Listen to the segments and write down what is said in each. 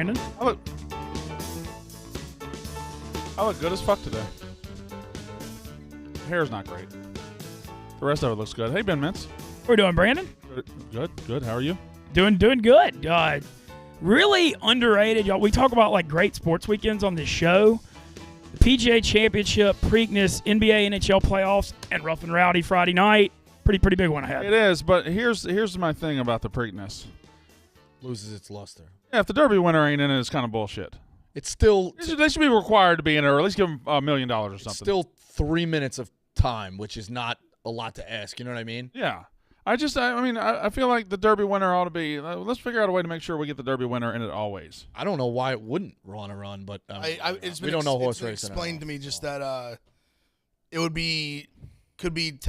Brandon. I look good as fuck today. Hair's not great. The rest of it looks good. Hey, Ben Mintz. What are we doing, Brandon? Good. How are you? Doing good. Really underrated, y'all. We talk about like great sports weekends on this show. The PGA Championship, Preakness, NBA, NHL playoffs, and Rough and Rowdy Friday night. Pretty big one ahead. It is, but here's my thing about the Preakness. Loses its luster. Yeah, if the Derby winner ain't in it, it's kind of bullshit. It's still They should be required to be in it, or at least give them $1 million or something. Still 3 minutes of time, which is not a lot to ask. You know what I mean? Yeah. I feel like the Derby winner ought to be. Let's figure out a way to make sure we get the Derby winner in it always. I don't know why it wouldn't run a run, but it's we don't know horse racing. It's been explained to me just that it could be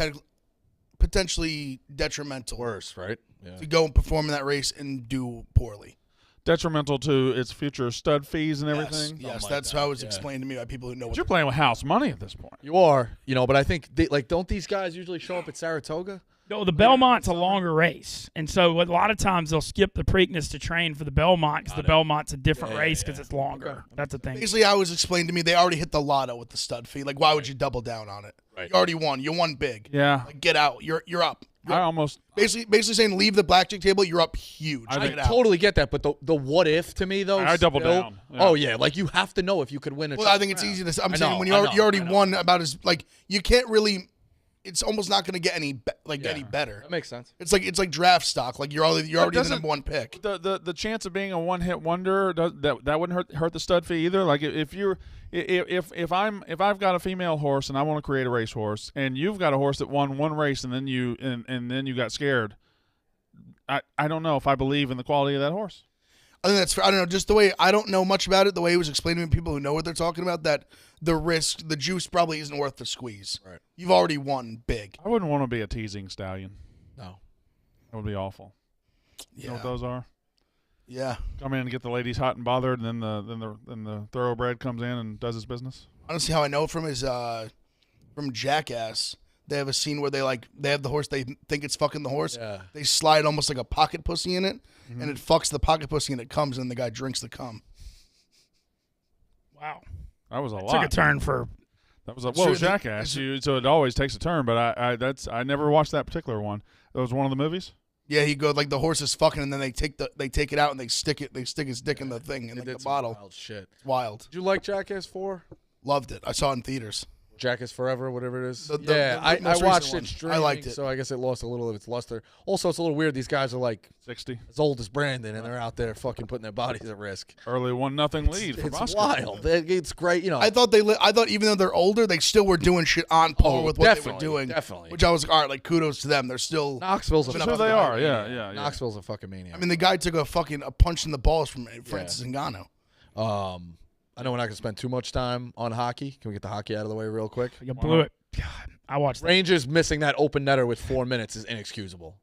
potentially detrimental. Worse, right? Yeah. To go and perform in that race and do poorly. Detrimental to its future stud fees and everything. Yes, that's how it was explained to me by people who know. But you're playing with house money at this point. You are, but I think don't these guys usually show up at Saratoga? No, the Belmont's a longer race, and so a lot of times they'll skip the Preakness to train for the Belmont because the Belmont's a different race because it's longer. Okay. That's the thing. Basically, how it was explained to me, they already hit the lotto with the stud fee. Like, why would you double down on it? Right. You already won. You won big. Yeah. Like, get out. You're up. Basically saying leave the blackjack table. You're up huge. I totally get that, but the what if to me though? I double down. Yeah. Oh yeah, like you have to know if you could win it. Well, I think it's easy to. I'm saying when you already won about as like you can't really. It's almost not going to get any better. That makes sense. It's like draft stock. Like you're already the number one pick. The chance of being a one hit wonder that wouldn't hurt the stud fee either. Like if I've got a female horse and I want to create a race horse, and you've got a horse that won one race and then you got scared. I don't know if I believe in the quality of that horse. I think that's fair. I don't know, just the way I don't know much about it, the way it was explained to me, people who know what they're talking about, that the risk, the juice probably isn't worth the squeeze. Right. You've already won big. I wouldn't want to be a teasing stallion. No. That would be awful. Yeah. You know what those are? Yeah. Come in and get the ladies hot and bothered, and then the thoroughbred comes in and does his business. Honestly, how I know it from is from Jackass. They have a scene where they have the horse, they think it's fucking the horse. Yeah. They slide almost like a pocket pussy in it, and it fucks the pocket pussy, and it comes, and the guy drinks the cum. Wow. That was a lot. Took a turn for. That was Jackass. So it always takes a turn, but I never watched that particular one. That was one of the movies. Yeah, he goes like the horse is fucking, and then they take it out and they stick his dick in the thing in the bottle. Wild shit. It's wild. Did you like Jackass 4? Loved it. I saw it in theaters. Jackass Forever, whatever it is. I watched it streaming. I liked it. So I guess it lost a little of its luster. Also, it's a little weird. These guys are like 60, as old as Brandon, and they're out there fucking putting their bodies at risk. Early 1-0 lead for It's wild. It's great. I thought even though they're older, they still were doing shit on par with what they were doing. Definitely. Which I was like, all right, like kudos to them. They're still Knoxville's That's who they are. Yeah. Knoxville's a fucking maniac. I mean, the guy took a punch in the balls from Francis Ngannou. I know we're not going to spend too much time on hockey. Can we get the hockey out of the way real quick? You blew it. God, I watched that. Rangers missing that open netter with 4 minutes is inexcusable.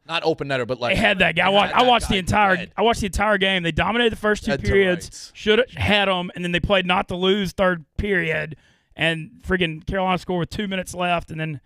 Not open netter, but like they had that guy. I watched the entire game. They dominated the first two periods. Should have had them, and then they played not to lose third period, and friggin' Carolina scored with 2 minutes left, and then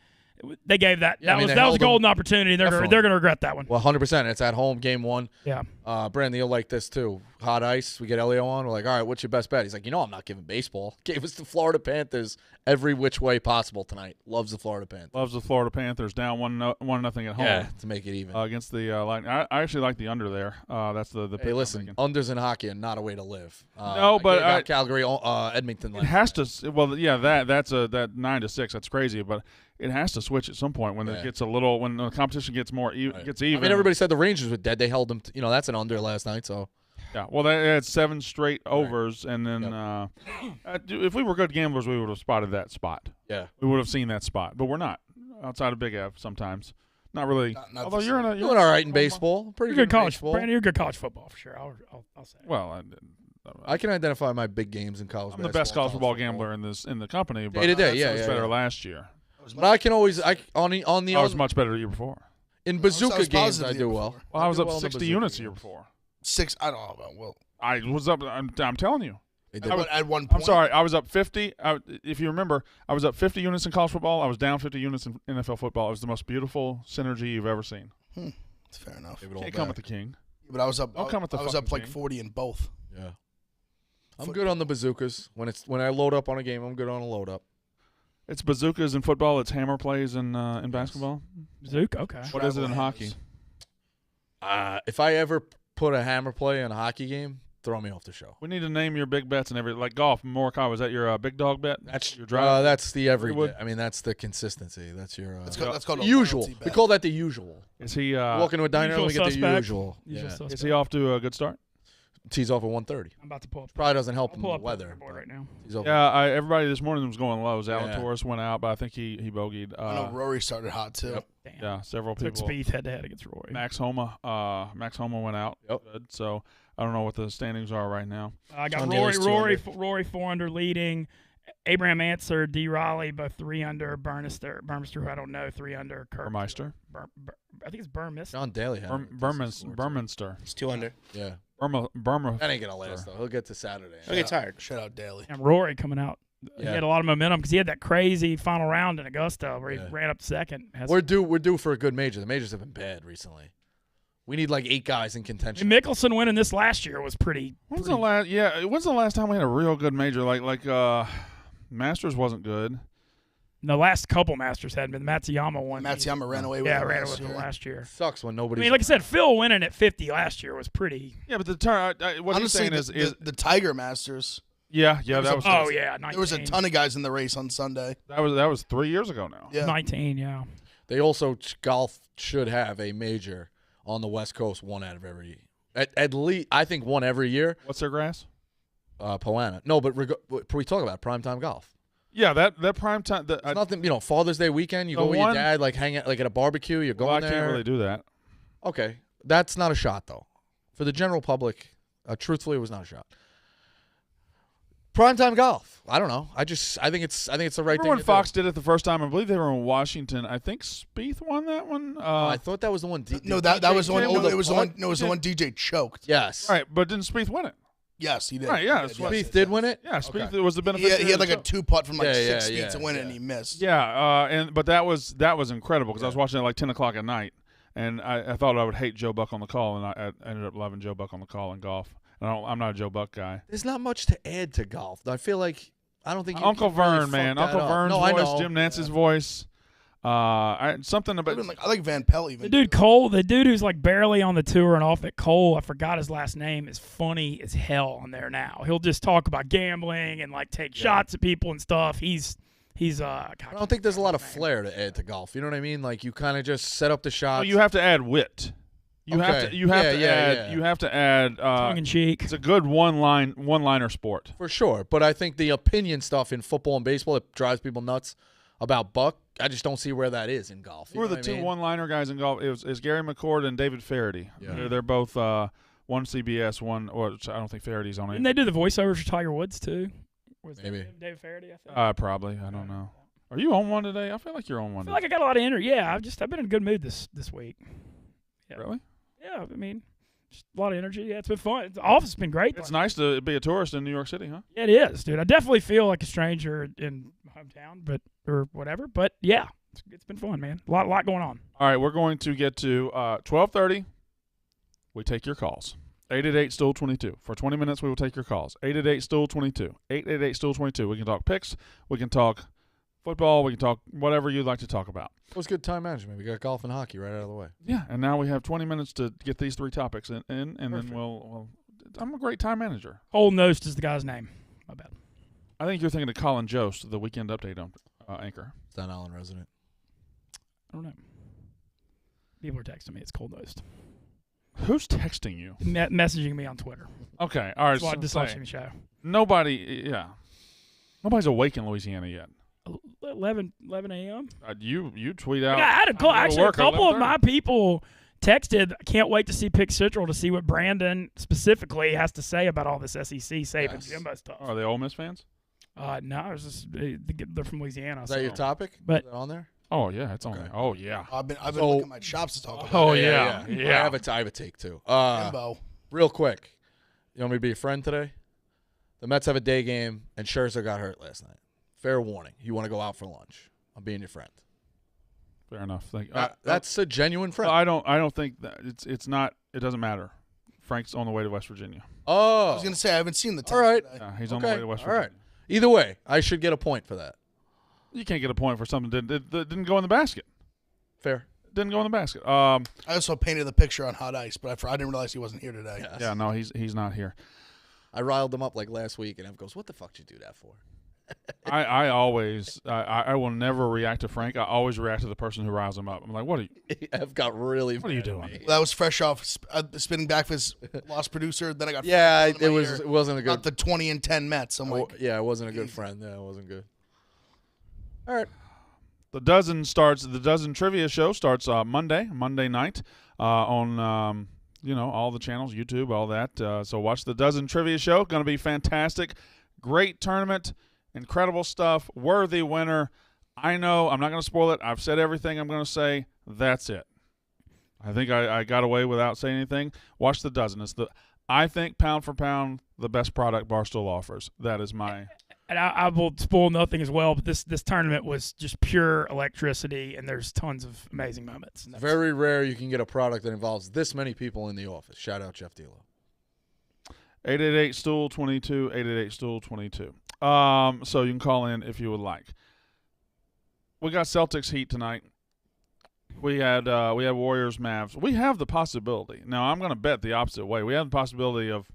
they gave that. That was a golden opportunity. They're going to regret that one. Well, 100%. It's at home, game one. Yeah. Brandon, you'll like this too. Hot ice. We get Elio on. We're like, all right, what's your best bet? He's like, I'm not giving baseball. Gave us the Florida Panthers every which way possible tonight. Loves the Florida Panthers. Loves the Florida Panthers down 1-0 at home. Yeah, to make it even. Against the Lightning. I actually like the under there. That's the pick. Hey, listen, unders in hockey are not a way to live. No, but Calgary, Edmonton. It has to. Well, yeah, that's that 9-6. That's crazy, but it has to switch at some point when it gets when the competition gets gets even. I mean, everybody said the Rangers were dead. They held them. That's an under last night. So. Yeah, well, they had 7 straight overs, and then if we were good gamblers, we would have spotted that spot. Yeah, we would have seen that spot, but we're not. Outside of Big F, sometimes not really. Not although you're doing all right in baseball, pretty good college. Baseball. Brandon, you're good college football for sure. I'll say. Well, I can identify my big games in college. I'm the best college football gambler in the company. But day-to-day, I was better last year. But I can always I was much better the year before. In bazooka games, I do well. Well, I was up 60 units the year before. 6. I don't know about Will. I was up. I'm telling you. At one point. I'm sorry. I was up 50. If you remember, I was up 50 units in college football. I was down 50 units in NFL football. It was the most beautiful synergy you've ever seen. That's fair enough. Can't come with the king. But I was up. Don't come with the I was up like king. 40 in both. Yeah. I'm good on the bazookas. When I load up on a game, I'm good on a load up. It's bazookas in football. It's hammer plays in basketball. Bazooka, okay. What is it in hockey? If I ever put a hammer play in a hockey game, throw me off the show. We need to name your big bets and everything. Like golf, Morikawa, is that your big dog bet? That's your drive. That's the everyday. I mean, that's the consistency. That's your That's called a usual. loyalty bet. We call that the usual. Is he Walk into a diner and we get the suspect. usual. Usual Yeah. suspect. Is he off to a good start? Tees off at 1:30. I'm about to pull up. Probably doesn't help I'll him pull the up weather. board right now. He's over. Yeah, everybody this morning was going low. Zalatoris Yeah. went out, but I think he bogeyed. I know Rory started hot too. Yep. Damn. Yeah, several Took people. Spieth head-to-head against Roy. Max Homa went out. Yep. Good. So I don't know what the standings are right now. I got John Rory, Daly's 2 Rory 4 under leading. Abraham Answer, D. Raleigh, both 3 under. Burmester, who I don't know, 3 under. Kirk, Burmeister. I think it's Burmester. John Daly had Burminster. It's 2 under. Yeah. Burma. That ain't gonna last though. He'll get to Saturday. He'll get tired. Shout out Daly. And Rory coming out. He Yeah. had a lot of momentum because he had that crazy final round in Augusta where he Yeah. ran up second. We're due for a good major. The majors have been bad recently. We need like 8 guys in contention. Mickelson winning this last year was pretty. When's the last time we had a real good major? Like Masters wasn't good. The last couple Masters hadn't been. Matsuyama won. Matsuyama ran away with Yeah, it ran last with it year. last year. Sucks when I nobody's. mean, like I said, Phil winning at 50 last year was pretty. Yeah, but the turn. What he's Honestly, saying is the Tiger Masters. yeah, that was Oh yeah, 19. There was a ton of guys in the race on Sunday. that was 3 years ago now. Yeah. 19. Yeah. They also golf should have a major on the West Coast, one out of every. At least I think one every year. What's their grass? Poana. No, but we talk about primetime golf. Yeah, that prime time. It's nothing. Father's Day weekend. You go with your dad, like hang out, like at a barbecue. You're going I there. can't really do that. Okay, that's not a shot though. For the general public, truthfully, it was not a shot. Primetime golf. I don't know. I think it's the right Remember thing when to Fox do. did it the first time? I believe they were in Washington. I think Spieth won that one. I thought that was the one. No, that was the one. DJ No, it was the putt? one. No, it was the one DJ choked. Yes. right, but didn't Spieth win it? Yes, he did. Right, yeah, He that's did, what- yes, Spieth yes, did yes. win it. Yeah, Spieth Okay. was the benefit. He had like a 2-putt from like Yeah, 6 yeah, feet yeah, to win it, and yeah. he missed. Yeah, but that was incredible because I was watching it like 10 o'clock at night, and I thought I would hate Joe Buck on the call, and I ended up loving Joe Buck on the call in golf. And I'm not a Joe Buck guy. There's not much to add to golf. I feel like I don't think you Uncle can really Vern, man, fuck that Uncle up. Vern's No, I voice, know. Jim Nance's voice. Something about I like Van Pelt even. The dude Cole, the dude who's like barely on the tour and off at Cole, I forgot his last name, is funny as hell on there now. He'll just talk about gambling and like take shots at people and stuff. He's I don't think there's a lot of flair to add to golf. You know what I mean? Like you kind of just set up the shots. you have to add wit. You have to add tongue in cheek. it's a good one-liner sport. For sure, but I think the opinion stuff in football and baseball that drives people nuts about Buck, I just don't see where that is in golf. Who are the two one-liner guys in golf? It was Gary McCord and David Faraday. Yeah. They're both one CBS, one. Or I don't think Faraday's on it. Didn't they do the voiceovers for Tiger Woods too? Was Maybe. that David Faraday, I think. Probably. I don't know. Are you on one today? I feel like you're on one. I feel like I got a lot of energy. Yeah, I've been in a good mood this week. Yeah. Really? Yeah, I mean, just a lot of energy. Yeah, it's been fun. The office has been great. It's nice to be a tourist in New York City, huh? It is, dude. I definitely feel like a stranger in my hometown, or whatever. But yeah, it's been fun, man. A lot going on. All right, we're going to get to 12:30. We take your calls. 888-STOOL-22. For 20 minutes, we will take your calls. 888-STOOL-22. 888-STOOL-22. We can talk picks. We can talk football. We can talk whatever you'd like to talk about. It was good time management. We got golf and hockey right out of the way. Yeah, and now we have 20 minutes to get these 3 topics in and then we'll. I'm a great time manager. Holden Nost is the guy's name. My bad. I think you're thinking of Colin Jost, the weekend update anchor. Staten Island resident. I don't know. People are texting me. It's Cold Nost. Who's texting you? Messaging me on Twitter. Okay, all right. That's why So just watching the show. nobody's awake in Louisiana yet. 11 a.m. You tweet out. I had a call. I'm gonna Actually, a work at couple of 11:30. my people texted. Can't wait to see Pick Central to see what Brandon specifically has to say about all this SEC safe and Jimbo stuff. Are they Ole Miss fans? No, it's just they're from Louisiana. Is that your topic? But- Is that on there? Oh yeah, it's on Okay. there. Oh yeah. I've been So- looking at my chops to talk about. Oh yeah. yeah. I have a take too. Jimbo. Real quick, you want me to be a friend today? The Mets have a day game, and Scherzer got hurt last night. Fair warning. You want to go out for lunch? I'm being your friend. Fair enough. That's a genuine friend. I don't think that it's not. It doesn't matter. Frank's on the way to West Virginia. Oh. I was going to say, I haven't seen the text. All right. Today. Yeah, he's on the way to West Virginia. All right. Either way, I should get a point for that. You can't get a point for something that didn't go in the basket. Fair. Didn't go in the basket. I also painted the picture on hot ice, but I didn't realize he wasn't here today. Yes. Yeah, no, he's not here. I riled him up like last week, and Ev goes, "What the fuck did you do that for?" I always I will never react to Frank. I always react to the person who riles him up. I'm like, what are you? Ev got really. What are you mad at doing? me. That was fresh off spinning back with his lost producer. Then I got Yeah, Frank in my it ear wasn't a good. about the 20 and 10 Mets. I'm like, Yeah, it wasn't a good friend. Yeah, it wasn't good. All right. The dozen trivia show starts Monday night on all the channels, YouTube, all that. So watch the dozen trivia show. Going to be fantastic. Great tournament. Incredible stuff. Worthy winner. I know. I'm not going to spoil it. I've said everything I'm going to say. That's it. I think I got away without saying anything. Watch the dozen. I think pound for pound the best product Barstool offers. That is my. And I will spoil nothing as well, but this tournament was just pure electricity, and there's tons of amazing moments. Very rare you can get a product that involves this many people in the office. Shout out Jeff D'Lo. 888-STOOL-22, 888-STOOL-22. So you can call in if you would like. We got Celtics Heat tonight. We had Warriors Mavs. We have the possibility. Now I'm going to bet the opposite way. We have the possibility of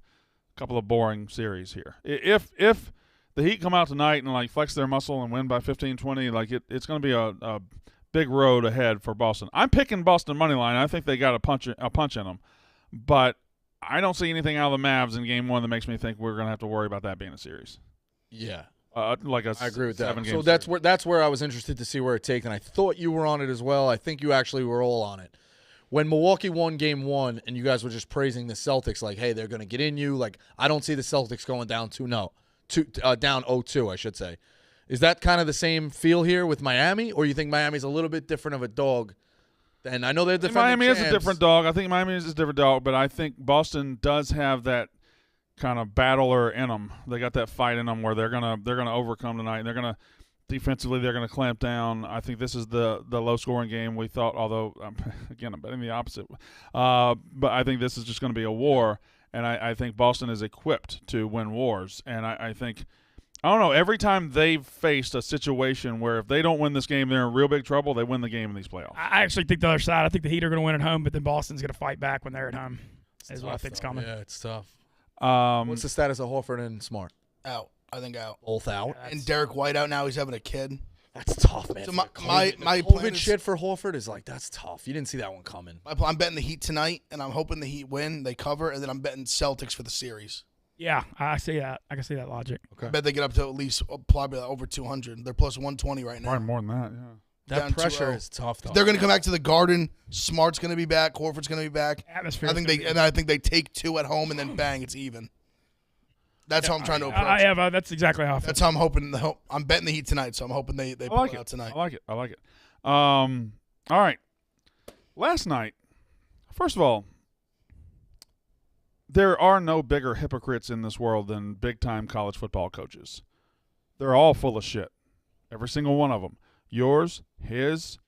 a couple of boring series here. If the Heat come out tonight and like flex their muscle and win by 15-20, like it's going to be a big road ahead for Boston. I'm picking Boston money line. I think they got a punch in them, but I don't see anything out of the Mavs in Game 1 that makes me think we're going to have to worry about that being a series. Yeah. I agree with that. So series. that's where I was interested to see where it takes, and I thought you were on it as well. I think you actually were all on it. When Milwaukee won Game 1 and you guys were just praising the Celtics like, hey, they're going to get in you. Like, I don't see the Celtics going down 2-0. Down 0-2, I should say. Is that kind of the same feel here with Miami, or you think Miami's a little bit different of a dog? And I know they're defending Miami champs. is a different dog. I think Miami is a different dog, but I think Boston does have that kind of battler in them. They got that fight in them where they're gonna overcome tonight. And they're gonna defensively they're gonna clamp down. I think this is the low scoring game we thought. Although again, I'm betting the opposite. But I think this is just going to be a war. And I think Boston is equipped to win wars. And I think, I don't know, every time they've faced a situation where if they don't win this game, they're in real big trouble, they win the game in these playoffs. I actually think the other side. I think the Heat are going to win at home, but then Boston's going to fight back when they're at home. Is what I think's coming. Yeah, it's tough. Um, What's the status of Horford and Smart? out. I think out. Both out. And Derek White out now. He's having a kid. That's tough, man. So my my COVID plan is- shit for Horford is like, that's tough. You didn't see that one coming. I'm betting the Heat tonight, and I'm hoping the Heat win. They cover, and then I'm betting Celtics for the series. Yeah, I see that. I can see that logic. Okay. I bet they get up to at least probably over 200. They're plus 120 right now. probably more than that, yeah. That Down pressure 2-0. is tough, though. They're going to come back to the Garden. Smart's going to be back. Horford's going to be back. Atmosphere. I think they take 2 at home, and then bang, it's even. That's how I'm trying to approach. That's exactly how I feel. That's how I'm hoping. I'm betting the Heat tonight, so I'm hoping they pull it out tonight. I like it. All right. Last night, first of all, there are no bigger hypocrites in this world than big-time college football coaches. They're all full of shit. Every single one of them. Yours, his,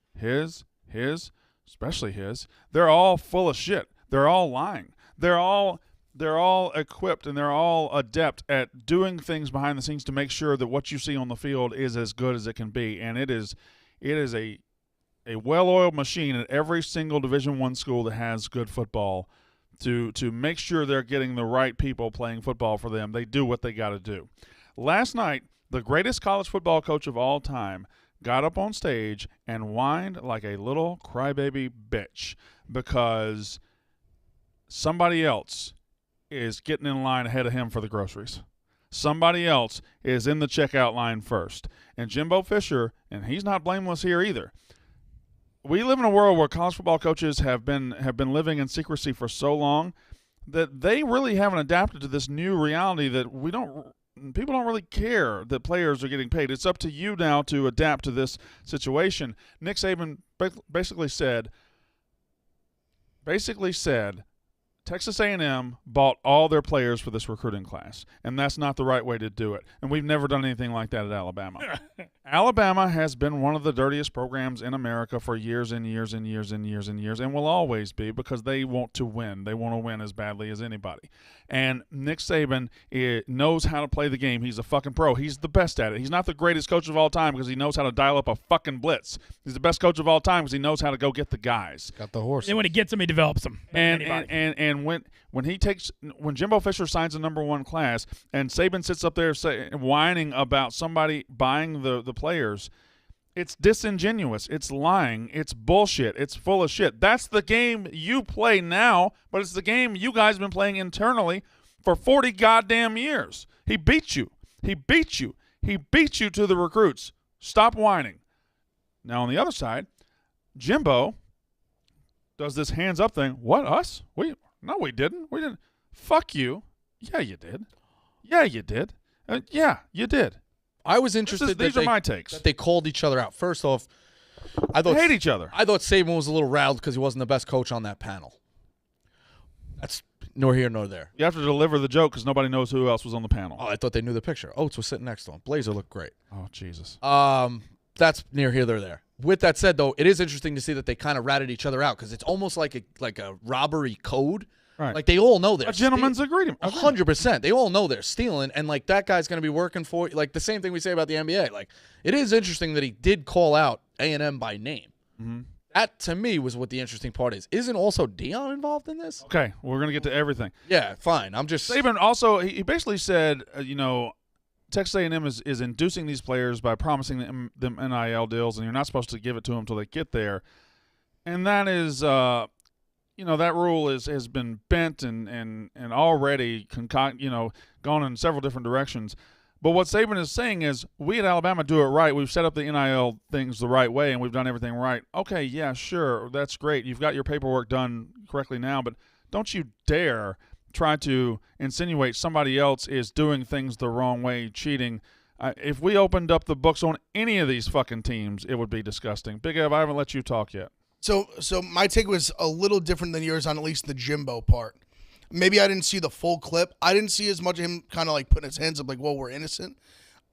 especially his. They're all full of shit. They're all lying. They're all equipped and they're all adept at doing things behind the scenes to make sure that what you see on the field is as good as it can be. And it is a well-oiled machine at every single Division I school that has good football to make sure they're getting the right people playing football for them. They do what they got to do. Last night, the greatest college football coach of all time got up on stage and whined like a little crybaby bitch because somebody else is getting in line ahead of him for the groceries. Somebody else is in the checkout line first. And Jimbo Fisher, and he's not blameless here either. We live in a world where college football coaches have been living in secrecy for so long that they really haven't adapted to this new reality that people don't really care that players are getting paid. It's up to you now to adapt to this situation. Nick Saban basically said Texas A&M bought all their players for this recruiting class, and that's not the right way to do it. And we've never done anything like that at Alabama. Alabama has been one of the dirtiest programs in America for years and years and years and years and years, and will always be, because they want to win. They want to win as badly as anybody. And Nick Saban knows how to play the game. He's a fucking pro. He's the best at it. He's not the greatest coach of all time because he knows how to dial up a fucking blitz. He's the best coach of all time because he knows how to go get the guys. Got the horse. And when he gets them, he develops them. And when Jimbo Fisher signs a number 1 class and Saban sits up there whining about somebody buying the players, it's disingenuous. It's lying. It's bullshit. It's full of shit. That's the game you play now, but it's the game you guys have been playing internally for 40 goddamn years. He beat you. He beat you. He beat you to the recruits. Stop whining. Now on the other side, Jimbo does this hands up thing. What, us? No, we didn't. We didn't. Fuck you. Yeah, you did. Yeah, you did. Yeah, you did. I was interested. These are my takes. That they called each other out. First off, I thought they hate each other. I thought Saban was a little riled because he wasn't the best coach on that panel. That's nor here nor there. You have to deliver the joke because nobody knows who else was on the panel. Oh, I thought they knew the picture. Oates was sitting next to him. Blazer looked great. Oh, Jesus. That's near here, there. With that said, though, it is interesting to see that they kind of ratted each other out because it's almost like a robbery code. Right. Like they all know they're a gentleman's agreement. 100%. They all know they're stealing, and like that guy's going to be working for like the same thing we say about the NBA. Like it is interesting that he did call out A&M by name. Mm-hmm. That to me was what the interesting part is. Isn't also Dion involved in this? Okay, we're going to get to everything. Yeah, fine. I'm just Saban also he basically said Texas A&M is inducing these players by promising them NIL deals, and you're not supposed to give it to them until they get there. And that is, that rule has been bent and already gone in several different directions. But what Saban is saying is, we at Alabama do it right. We've set up the NIL things the right way, and we've done everything right. Okay, yeah, sure, that's great. You've got your paperwork done correctly now, but don't you dare try to insinuate somebody else is doing things the wrong way, cheating. If we opened up the books on any of these fucking teams, it would be disgusting. Big Ev, I haven't let you talk yet. So my take was a little different than yours on at least the Jimbo part. Maybe I didn't see the full clip. I didn't see as much of him kind of like putting his hands up like, well, we're innocent.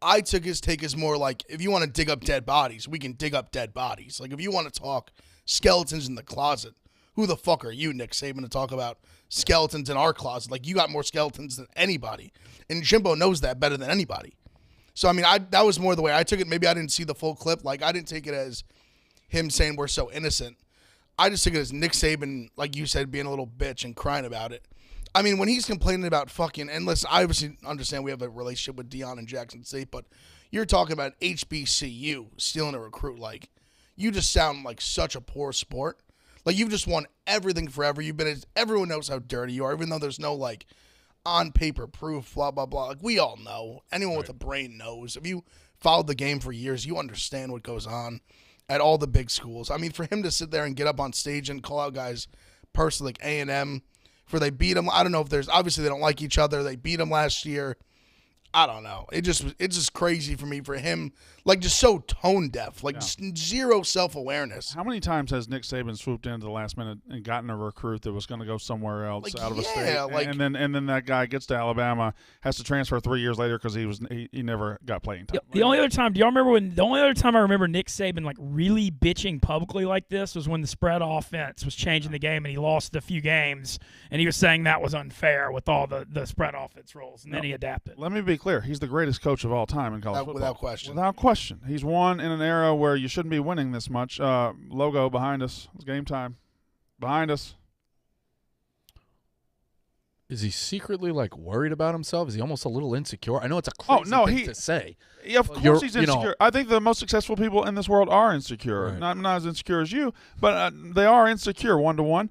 I took his take as more like, if you want to dig up dead bodies, we can dig up dead bodies. Like if you want to talk skeletons in the closet, who the fuck are you, Nick Saban, to talk about skeletons in our closet? Like you got more skeletons than anybody. And Jimbo knows that better than anybody. So, I mean, that was more the way I took it. Maybe I didn't see the full clip. Like I didn't take it as him saying we're so innocent. I just took it as Nick Saban, like you said, being a little bitch and crying about it. I mean, when he's complaining about fucking, and listen, I obviously understand we have a relationship with Dion and Jackson State, but you're talking about HBCU stealing a recruit. Like, you just sound like such a poor sport. Like, you've just won everything forever. Everyone knows how dirty you are, even though there's no, like, on paper proof, blah, blah, blah. Like, we all know. Anyone with a brain knows. If you followed the game for years, you understand what goes on at all the big schools. I mean, for him to sit there and get up on stage and call out guys personally like A&M, for they beat them. I don't know if there's, obviously they don't like each other. They beat them last year. I don't know. It's just crazy for me, for him, like just so tone deaf, like zero self-awareness. How many times has Nick Saban swooped into the last minute and gotten a recruit that was going to go somewhere else out of a state, and then that guy gets to Alabama, has to transfer 3 years later because he never got playing time. The only other time, do y'all remember the only other time I remember Nick Saban like really bitching publicly like this was when the spread offense was changing the game and he lost a few games, and he was saying that was unfair with all the spread offense rules, and then he adapted. Let me be clear. He's the greatest coach of all time in college football. Without question. Without question. He's won in an era where you shouldn't be winning this much. Logo behind us. It's game time. Behind us. Is he secretly like worried about himself? Is he almost a little insecure? I know it's a crazy thing to say. Yeah, of course he's insecure. I think the most successful people in this world are insecure. Right. Not as insecure as you, but they are insecure 1-to-1.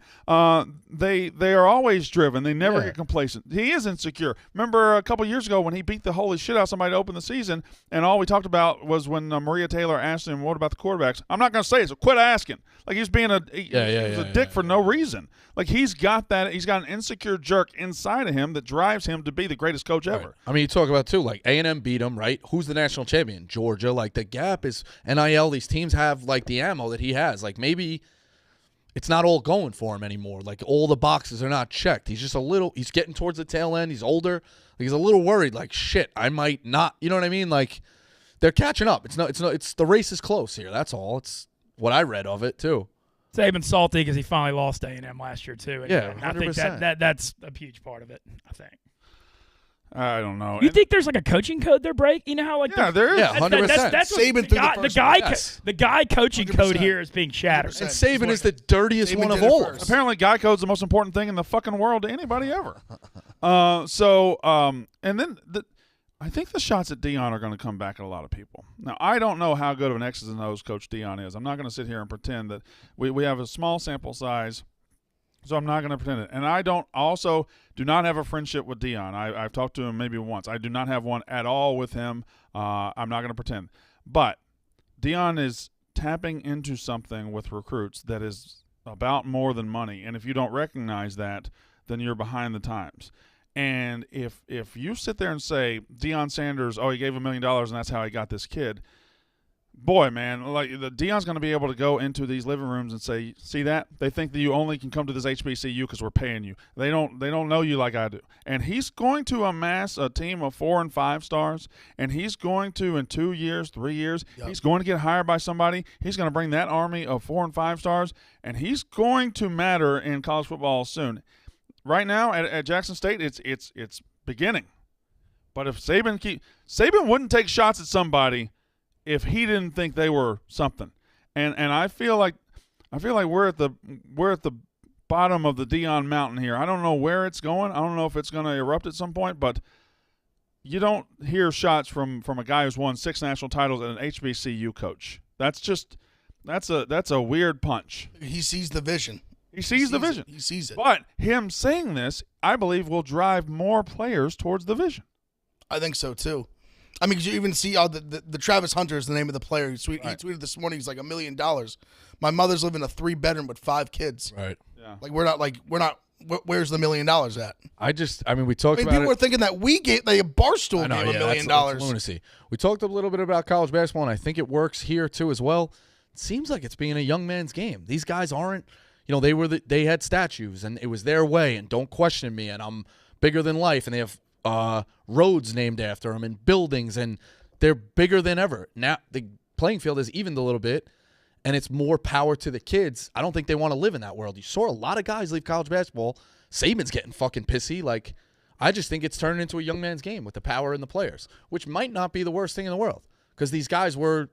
They are always driven. They never get complacent. He is insecure. Remember a couple years ago when he beat the holy shit out of somebody to open the season, and all we talked about was when Maria Taylor asked him, "What about the quarterbacks?" I'm not going to say it, so quit asking. Like he's being a dick for no reason. Like he's got that. He's got an insecure jerk inside of him that drives him to be the greatest coach ever. I mean, you talk about too, like A&M beat him, right? Who's the national champion? Georgia. Like the gap is NIL. These teams have like the ammo that he has. Like maybe it's not all going for him anymore. Like all the boxes are not checked. He's just he's getting towards the tail end. He's older. Like, he's a little worried. Like shit, I might not. You know what I mean? Like they're catching up. It's the race is close here. That's all. It's what I read of it too. Saban's salty because he finally lost A&M last year too. And Yeah, I think 100%. that's a huge part of it. I think. I don't know. You think there's like a coaching code they're breaking? You know how like there is. Yeah, 100%. That's what Saban the guy coaching 100%. code here is being shattered. 100%. And Saban is the dirtiest Saban one of did it all. first. Apparently, guy code's the most important thing in the fucking world to anybody ever. And then I think the shots at Deion are going to come back at a lot of people. Now, I don't know how good of an X's and O's coach Deion is. I'm not going to sit here and pretend that we have a small sample size, so I'm not going to pretend it. And I also do not have a friendship with Deion. I've talked to him maybe once. I do not have one at all with him. I'm not going to pretend. But Deion is tapping into something with recruits that is about more than money. And if you don't recognize that, then you're behind the times. And if you sit there and say Deion Sanders, he gave $1 million and that's how he got this kid, boy, man, like Deion's going to be able to go into these living rooms and say, see that? They think that you only can come to this HBCU because we're paying you. They don't know you like I do. And he's going to amass a team of 4 and 5 stars, and he's going to, in 2 years, 3 years, he's going to get hired by somebody. He's going to bring that army of 4 and 5 stars, and he's going to matter in college football soon. Right now at Jackson State, it's beginning. But if Saban wouldn't take shots at somebody if he didn't think they were something. And I feel like we're at the bottom of the Deion mountain here. I don't know where it's going. I don't know if it's going to erupt at some point, but you don't hear shots from a guy who's won 6 national titles and an HBCU coach. That's a weird punch. He sees the vision. He sees the vision. He sees it. But him saying this, I believe, will drive more players towards the vision. I think so too. I mean, 'cause you even see the Travis Hunter is the name of the player. He tweeted this morning. He's like $1 million. My mother's living a 3-bedroom with 5 kids. Right. Yeah. Like we're not. Where's the $1 million at? We talked about people it. were thinking that Barstool gave $1 million. That's lunacy. We talked a little bit about college basketball, and I think it works here too as well. It seems like it's being a young man's game. These guys aren't. They had statues, and it was their way, and don't question me, and I'm bigger than life, and they have roads named after them and buildings, and they're bigger than ever. Now the playing field has evened a little bit, and it's more power to the kids. I don't think they want to live in that world. You saw a lot of guys leave college basketball. Saban's getting fucking pissy. Like, I just think it's turning into a young man's game with the power and the players, which might not be the worst thing in the world because these guys were,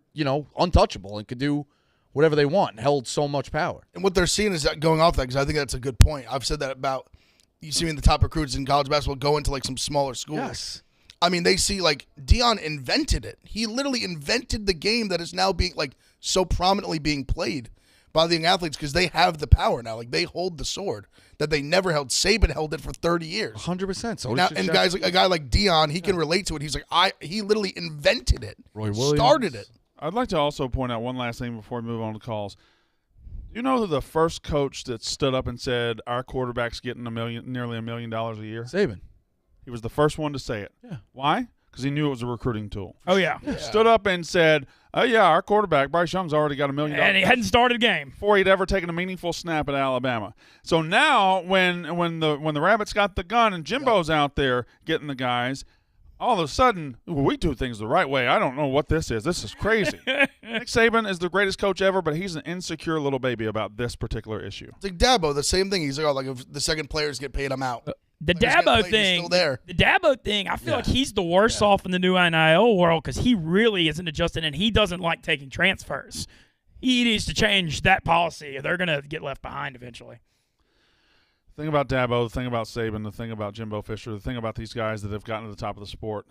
untouchable and could do whatever they want and held so much power. And what they're seeing is that going off that, because I think that's a good point. I've said that about, you see the top recruits in college basketball go into like some smaller schools. Yes. I mean, they see like Deion invented it. He literally invented the game that is now being like so prominently being played by the young athletes because they have the power now. Like they hold the sword that they never held. Saban held it for 30 years. 100%. So now, and guys, like a guy like Deion, he can relate to it. He's like, he literally invented it. Roy Williams started it. I'd like to also point out one last thing before we move on to calls. You know who the first coach that stood up and said our quarterback's getting nearly $1 million a year? Saban. He was the first one to say it. Yeah. Why? Because he knew it was a recruiting tool. Oh yeah. Stood up and said, "Oh yeah, our quarterback Bryce Young's already got $1 million." And he hadn't started a game before he'd ever taken a meaningful snap at Alabama. So now, when the Rabbits got the gun and Jimbo's out there getting the guys, all of a sudden we do things the right way. I don't know what this is. This is crazy. Nick Saban is the greatest coach ever, but he's an insecure little baby about this particular issue. It's like Dabo, the same thing. He's like, if the second players get paid, I'm out. The Dabo thing, still there. The Dabo thing, I feel like he's the worst off in the new NIL world because he really isn't adjusting, and he doesn't like taking transfers. He needs to change that policy, or they're going to get left behind eventually. The thing about Dabo, the thing about Saban, the thing about Jimbo Fisher, the thing about these guys that have gotten to the top of the sport,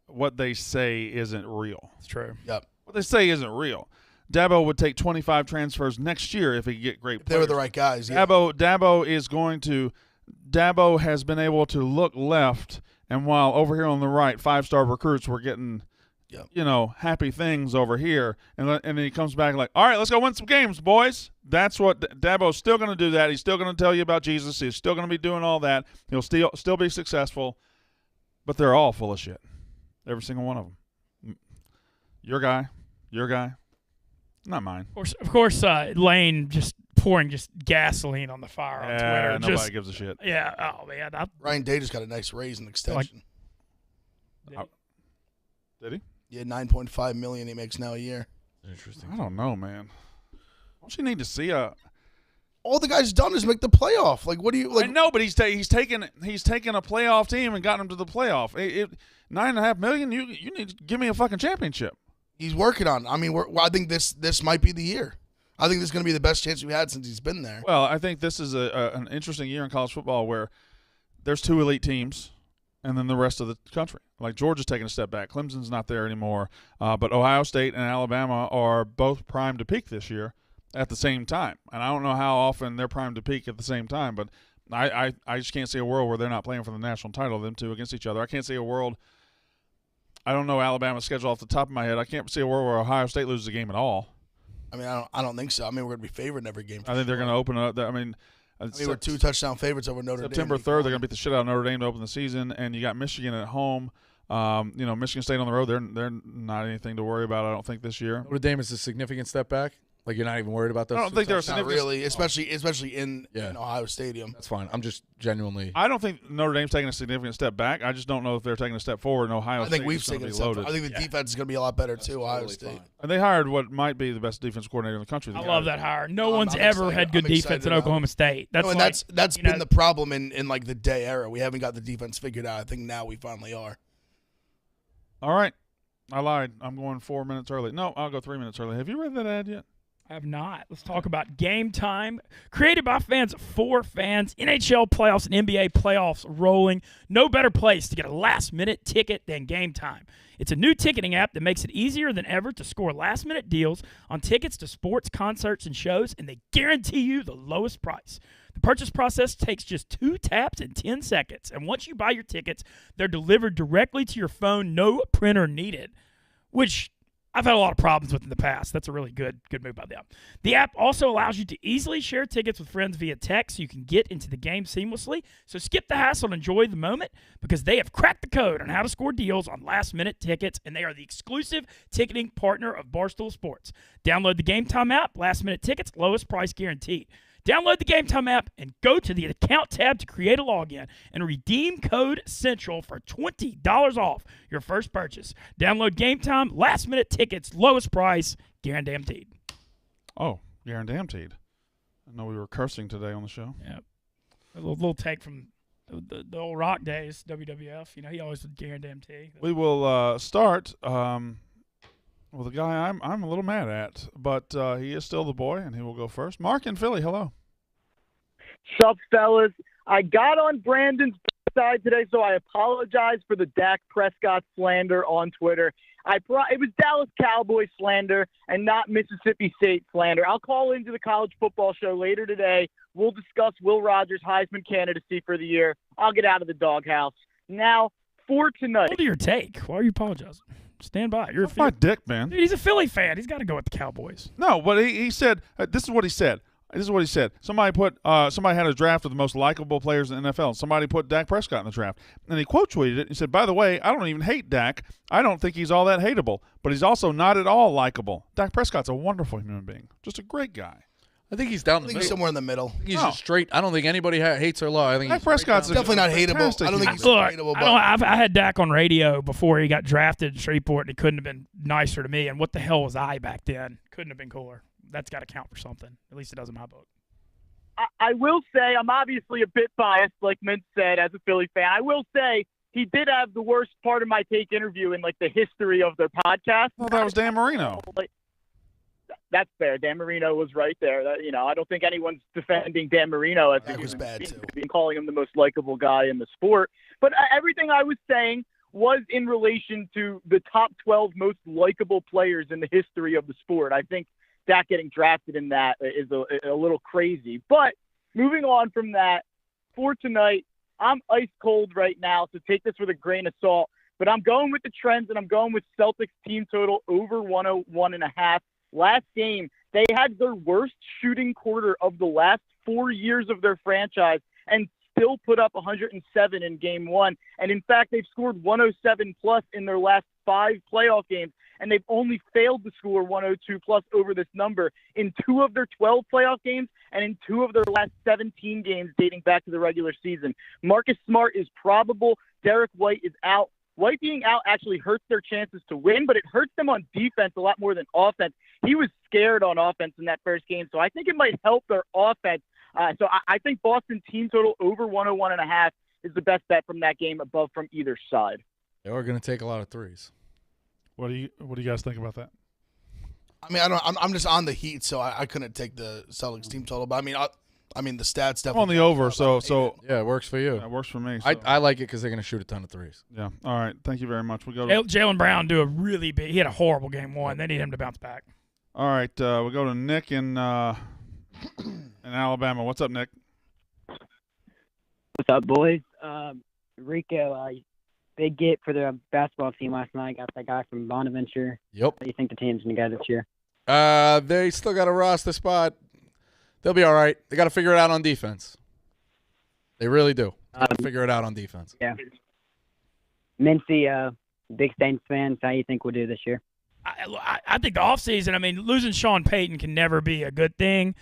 what they say isn't real. It's true. Yep. What they say isn't real. Dabo would take 25 transfers next year if he could get great players. They were the right guys. Yeah. Dabo has been able to look left, and while over here on the right, 5-star recruits were getting, happy things over here, and then he comes back like, all right, let's go win some games, boys. That's what Dabo's still going to do. That he's still going to tell you about Jesus. He's still going to be doing all that. He'll still be successful, but they're all full of shit. Every single one of them. Your guy, not mine. Of course, Lane just pouring gasoline on the fire on Twitter. Nobody gives a shit. Yeah. Oh man. Ryan Day just got a nice raise and extension. Did he? Yeah, $9.5 million he makes now a year. Interesting. I don't know, man. Don't you need to see All the guy's done is make the playoff. Like, what do you like? I know, but he's taken a playoff team and gotten them to the playoff. $9.5 million. You need to give me a fucking championship. He's working on. I mean, I think this might be the year. I think this is going to be the best chance we've had since he's been there. Well, I think this is an interesting year in college football where there's 2 elite teams, and then the rest of the country. Like Georgia's taking a step back. Clemson's not there anymore. But Ohio State and Alabama are both primed to peak this year at the same time. And I don't know how often they're primed to peak at the same time, but I just can't see a world where they're not playing for the national title, them two against each other. I can't see a world – I don't know Alabama's schedule off the top of my head. I can't see a world where Ohio State loses a game at all. I mean, I don't think so. I mean, we're going to be favored in every game. I think they're going to open up. We're 2 touchdown favorites over Notre Dame. September 3rd, they're going to beat the shit out of Notre Dame to open the season, and you got Michigan at home. Michigan State on the road, they're not anything to worry about, I don't think, this year. Notre Dame is a significant step back. Like, you're not even worried about those. I don't think they're a Not significant. really, especially in Ohio Stadium. That's fine. I'm just genuinely. I don't think Notre Dame's taking a significant step back. I just don't know if they're taking a step forward. And Ohio State is going to be loaded. I think the defense is going to be a lot better too. Ohio State. Fine. And they hired what might be the best defense coordinator in the country. I love that hire. No one's I'm ever excited. had good I'm defense excited at about Oklahoma State. That's that's been the problem in like the Day era. We haven't got the defense figured out. I think now we finally are. All right. I lied. I'm going 4 minutes early. No, I'll go 3 minutes early. Have you read that ad yet? I have not. Let's talk about Game Time. Created by fans for fans. NHL playoffs and NBA playoffs rolling. No better place to get a last-minute ticket than Game Time. It's a new ticketing app that makes it easier than ever to score last-minute deals on tickets to sports, concerts, and shows, and they guarantee you the lowest price. The purchase process takes just 2 taps and 10 seconds, and once you buy your tickets, they're delivered directly to your phone, no printer needed, which I've had a lot of problems with in the past. That's a really good move by them. The app also allows you to easily share tickets with friends via text so you can get into the game seamlessly. So skip the hassle and enjoy the moment because they have cracked the code on how to score deals on last-minute tickets, and they are the exclusive ticketing partner of Barstool Sports. Download the Game Time app. Last-minute tickets, lowest price guaranteed. Download the Game Time app and go to the account tab to create a login and redeem code CENTRAL for $20 off your first purchase. Download Game Time, last-minute tickets, lowest price, guaranteed. Oh, guaranteed. I know we were cursing today on the show. Yeah. A little take from the old Rock days, WWF. He always would guarantee. We will start with a guy I'm a little mad at, but he is still the boy, and he will go first. Mark in Philly, hello. Sup, fellas? I got on Brandon's side today, so I apologize for the Dak Prescott slander on Twitter. It was Dallas Cowboys slander and not Mississippi State slander. I'll call into the college football show later today. We'll discuss Will Rogers' Heisman candidacy for the year. I'll get out of the doghouse. Now, for tonight. Hold your take. Why are you apologizing? Stand by. You're That's my dick, man. Dude, he's a Philly fan. He's got to go with the Cowboys. No, but he said this is what he said. This is what he said. Somebody had a draft of the most likable players in the NFL. Somebody put Dak Prescott in the draft. And he quote tweeted it. He said, by the way, I don't even hate Dak. I don't think he's all that hateable, but he's also not at all likable. Dak Prescott's a wonderful human being. Just a great guy. I think he's down the middle. He's somewhere in the middle. He's just straight. I don't think anybody hates or loves. I think Dak Prescott's definitely not hateable. I don't think he's hateable. I had Dak on radio before he got drafted in Shreveport, and he couldn't have been nicer to me. And what the hell was I back then? Couldn't have been cooler. That's got to count for something. At least it does in my book. I will say I'm obviously a bit biased, like Mint said, as a Philly fan. I will say he did have the worst part of my take interview in, the history of their podcast. Well, that was Dan Marino. That's fair. Dan Marino was right there. I don't think anyone's defending Dan Marino as That was bad, too. Calling him the most likable guy in the sport. But everything I was saying was in relation to the top 12 most likable players in the history of the sport. I think Dak getting drafted in that is a little crazy. But moving on from that, for tonight, I'm ice cold right now, so take this with a grain of salt. But I'm going with the trends, and I'm going with Celtics team total over 101.5. Last game, they had their worst shooting quarter of the last 4 years of their franchise and still put up 107 in game one. And in fact, they've scored 107 plus in their last 5 playoff games, and they've only failed to score 102 plus over this number in 2 of their 12 playoff games and in 2 of their last 17 games dating back to the regular season. Marcus Smart is probable. Derek White is out. White being out actually hurts their chances to win, but it hurts them on defense a lot more than offense. He was scared on offense in that first game, so I think it might help their offense. So I think Boston team total over 101.5 is the best bet from that game, above from either side. They are going to take a lot of threes. What do you guys think about that? I mean, I'm just on the Heat, so I couldn't take the Celtics team total. But I mean, the stats definitely I'm on the over, so Yeah, it works for you. that works for me. So. I like it because they're going to shoot a ton of threes. Yeah. All right. Thank you very much. We go to Jaylen Brown do a really big. He had a horrible game one. They need him to bounce back. All right. We go to Nick in Alabama. What's up, Nick? What's up, boys? Rico, big get for the basketball team last night. Got that guy from Bonaventure. Yep. What do you think the team's going to go this year? They still got a roster spot. They'll be all right. They got to figure it out on defense. They really do. Got to figure it out on defense. Yeah. Mincy, big Saints fans. How you think we'll do this year? I think the offseason, I mean, losing Sean Payton can never be a good thing,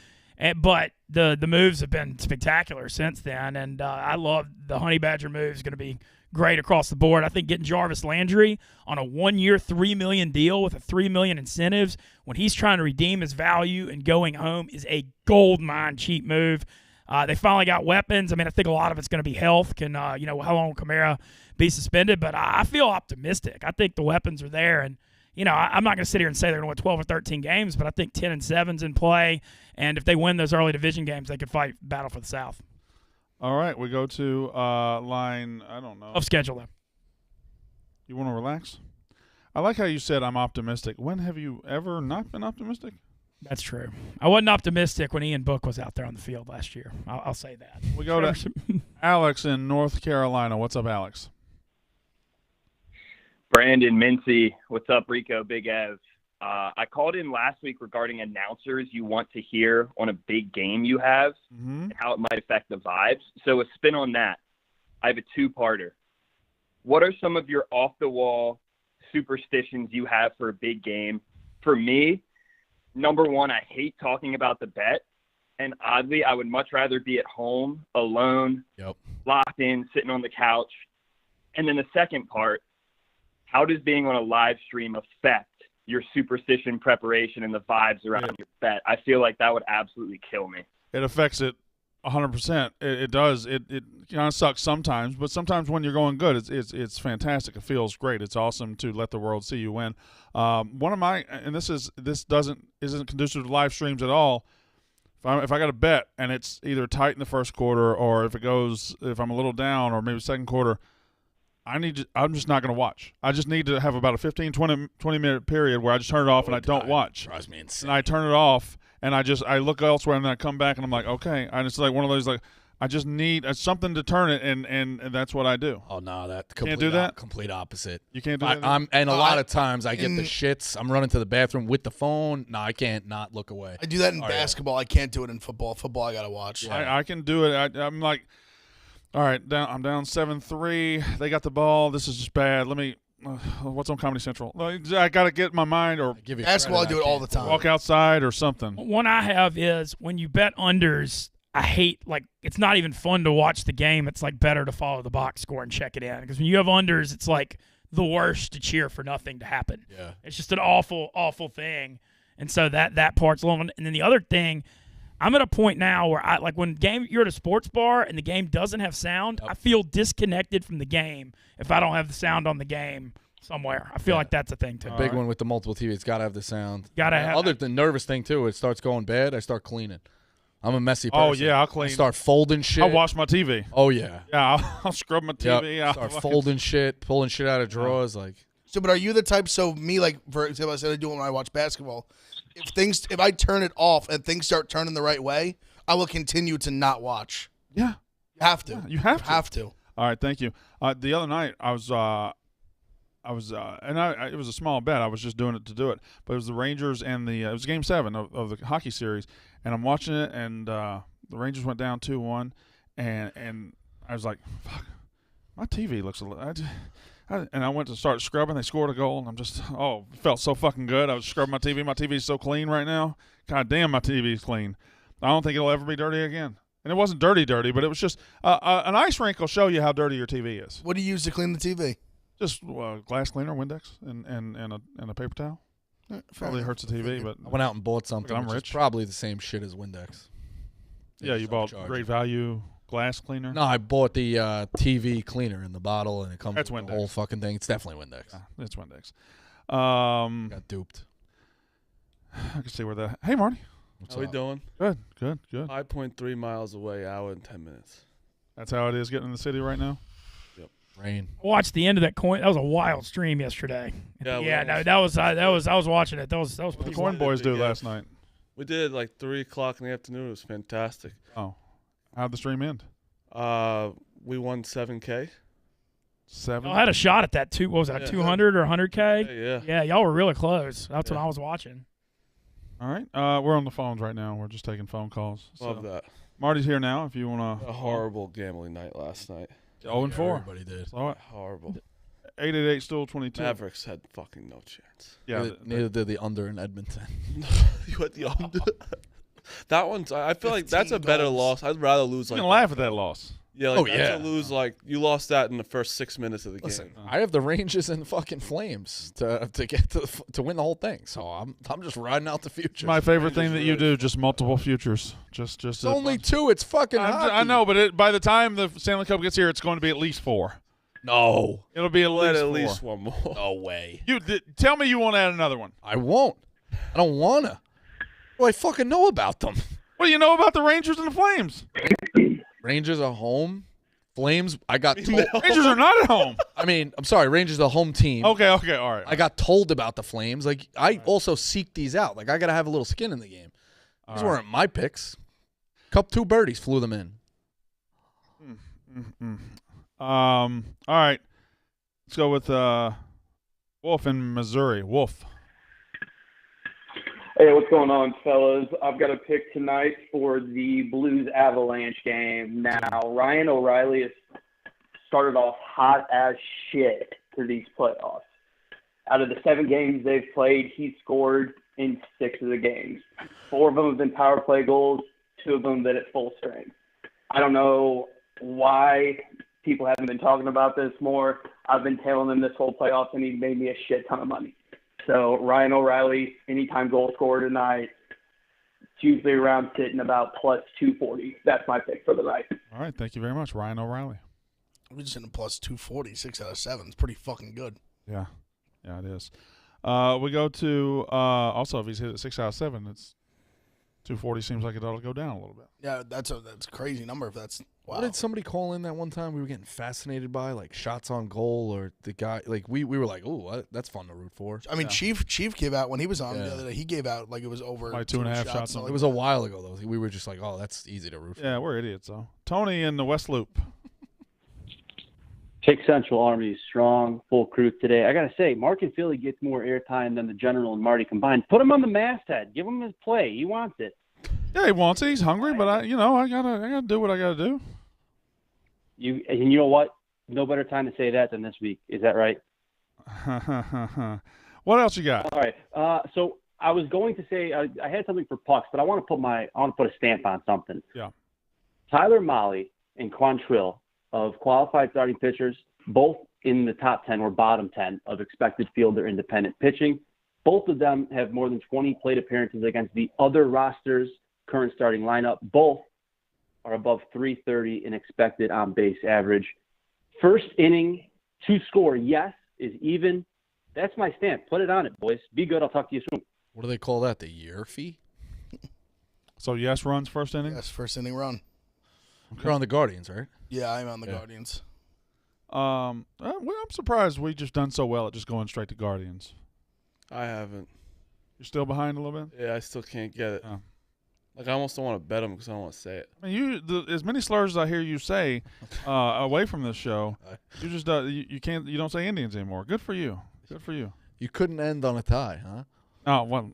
but the moves have been spectacular since then, and I love the Honey Badger move is going to be great across the board. I think getting Jarvis Landry on a 1-year, $3 million deal with a $3 million incentives when he's trying to redeem his value and going home is a gold mine cheap move. They finally got weapons. I mean, I think a lot of it's going to be health. Can how long will Kamara be suspended? But I feel optimistic. I think the weapons are there, and I'm not going to sit here and say they're going to win 12 or 13 games, but I think 10 and 7's in play. And if they win those early division games, they could battle for the South. All right. We go to line, I don't know. Off schedule, though. You want to relax? I like how you said I'm optimistic. When have you ever not been optimistic? That's true. I wasn't optimistic when Ian Book was out there on the field last year. I'll say that. We go to Alex in North Carolina. What's up, Alex? Brandon, Mincy, what's up, Rico, Big Ev? I called in last week regarding announcers you want to hear on a big game you have and how it might affect the vibes. So a spin on that. I have a two-parter. What are some of your off-the-wall superstitions you have for a big game? For me, number one, I hate talking about the bet. And oddly, I would much rather be at home, alone, locked in, sitting on the couch. And then the second part, how does being on a live stream affect your superstition preparation and the vibes around your bet? I feel like that would absolutely kill me. It affects it 100%. It does. It kind of sucks sometimes, but sometimes when you're going good, it's fantastic. It feels great. It's awesome to let the world see you win. One of my, and this isn't conducive to live streams at all. If I got a bet and it's either tight in the first quarter or if I'm a little down or maybe second quarter, I'm just not going to watch. I just need to have about a 15, 20-minute period where I just turn it off and I don't watch. Drives me insane. And I turn it off and I look elsewhere and then I come back and I'm like, okay. And it's like one of those like I just need something to turn it and that's what I do. Oh no, Can't do that? Complete opposite. You can't do that. And a lot of times I get the shits. I'm running to the bathroom with the phone. No, I can't not look away. I do that in basketball. I can't do it in football. Football, I gotta watch. Yeah. I can do it. I'm like, all right, I'm down 7-3. They got the ball. This is just bad. Let me. What's on Comedy Central? I got to get my mind or basketball. I do it all the time. Walk outside or something. One I have is when you bet unders. I hate it's not even fun to watch the game. It's like better to follow the box score and check it in because when you have unders, it's like the worst to cheer for nothing to happen. Yeah, it's just an awful, awful thing. And so that part's long. And then the other thing. I'm at a point now where when you're at a sports bar and the game doesn't have sound, I feel disconnected from the game if I don't have the sound on the game somewhere. I feel like that's a thing too. Big one with the multiple TV. It's got to have the sound. Have. Other than nervous thing too, it starts going bad. I start cleaning. I'm a messy person. Oh yeah, I'll clean. I start folding shit. I'll wash my TV. Oh yeah. Yeah, I'll scrub my TV. Yep. Start folding shit, pulling shit out of drawers. So, but are you the type? So me, for example, I said I do it when I watch basketball. If I turn it off and things start turning the right way, I will continue to not watch. Yeah, you have to. Yeah, you have to. All right, thank you. The other night I was it was a small bet. I was just doing it to do it, but it was the Rangers and it was Game 7 of the hockey series, and I'm watching it, and the Rangers went down 2-1, and I was like, fuck, my TV looks a little. And I went to start scrubbing. They scored a goal, and I'm just, it felt so fucking good. I was scrubbing my TV. My TV's so clean right now. God damn, my TV's clean. I don't think it'll ever be dirty again. And it wasn't dirty, but it was just an ice rink will show you how dirty your TV is. What do you use to clean the TV? Just glass cleaner, Windex, and a paper towel. Probably hurts the TV, but I went out and bought something. I'm which rich. is probably the same shit as Windex. Yeah, you bought Great Value glass cleaner. No, I bought the TV cleaner in the bottle, and it comes That's with the Windex. whole fucking thing. It's definitely Windex. It's Windex. Got duped. I can see where that. Hey, Marty. How we doing? Good. 5.3 miles away, hour and 10 minutes. That's how it is getting in the city right now. Rain. I watched the end of that coin. That was a wild stream yesterday. Yeah, no, that was I was watching it. That was What the pretty Coin wild. Boys do last night? We did like 3 o'clock in the afternoon. It was fantastic. Oh, how'd the stream end? We won 7K. 7. I had a shot at that too. What was that? Yeah. 200 or 100K? Yeah. Yeah, y'all were really close. That's what Yeah. I was watching. All right. We're on the phones right now. We're just taking phone calls. Love that. Marty's here now. If you want to. A horrible gambling night last night. 0-4. Everybody did. Saw it. Horrible. 888 still 22. Mavericks had fucking no chance. Yeah. Neither did the under in Edmonton. You had the under. That one's. I feel like that's a 15 better goals. loss. I'd rather lose You like. can laugh at that loss. Yeah, like Oh, that's yeah. a lose. Like you lost that in the first 6 minutes of the Listen, game. I have the Rangers and fucking Flames to get to win the whole thing. So I'm just riding out the future. My favorite thing that you do, just multiple futures. Just. It's only 2. It's fucking hockey. I know, but by the time the Stanley Cup gets here, it's going to be at least 4. No. It'll be at Let least at 4. least one more. No way. Tell me you won't add another one. I won't. I don't wanna. Well, I fucking know about them. What do you know about the Rangers and the Flames? Rangers are home. Flames, I got told. Rangers are not at home. I mean, I'm sorry, Rangers are the home team. Okay, all right. I got told about the Flames. Like, I also seek these out. Like, I got to have a little skin in the game. These weren't my picks. 2 birdies flew them in. All right. Let's go with Wolf in Missouri. Wolf. Hey, what's going on, fellas? I've got a pick tonight for the Blues Avalanche game. Now, Ryan O'Reilly has started off hot as shit through these playoffs. Out of the 7 games they've played, he scored in 6 of the games. 4 of them have been power play goals, 2 of them have been at full strength. I don't know why people haven't been talking about this more. I've been tailing him this whole playoffs, and he made me a shit ton of money. So Ryan O'Reilly, anytime goal scorer tonight, it's usually around sitting about plus 240. That's my pick for the night. All right. Thank you very much, Ryan O'Reilly. We're just hitting plus 240, 6 out of 7. It's pretty fucking good. Yeah, it is. We go to also if he's hit at 6 out of 7, it's 240. Seems like it ought to go down a little bit. Yeah, that's a crazy number. If that's wow. What did somebody call in that one time we were getting fascinated by? Like shots on goal or the guy. Like we were like, ooh, that's fun to root for. I mean, Chief gave out when he was on Yeah. the other day. He gave out like it was over Like 2.5 shots on It was a while ago, though. We were just like, oh, that's easy to root for. Yeah, we're idiots, though. Tony in the West Loop. Pick Central Army, strong, full crew today. I got to say, Mark and Philly gets more airtime than the General and Marty combined. Put him on the masthead. Give him his play. He wants it. Yeah, he wants it. He's hungry, but I gotta do what I gotta do. And you know what? No better time to say that than this week. Is that right? What else you got? All right. So I was going to say I had something for pucks, but I want to put a stamp on something. Yeah. Tyler Mahle and Quantrill of qualified starting pitchers, both in the top 10 or bottom 10 of expected fielder independent pitching. Both of them have more than 20 plate appearances against the other roster's current starting lineup. Both are above 330 in expected on-base average. First inning to score, yes, is even. That's my stamp. Put it on it, boys. Be good. I'll talk to you soon. What do they call that? The year fee? So yes runs first inning? Yes, first inning run. You're on the Guardians, right? Yeah, I'm on the Guardians. Well, I'm surprised we just done so well at just going straight to Guardians. I haven't. You're still behind a little bit? Yeah, I still can't get it. Oh. Like I almost don't want to bet them because I don't want to say it. I mean, as many slurs as I hear you say away from this show, you just you don't say Indians anymore. Good for you. Good for you. You couldn't end on a tie, huh? Oh well,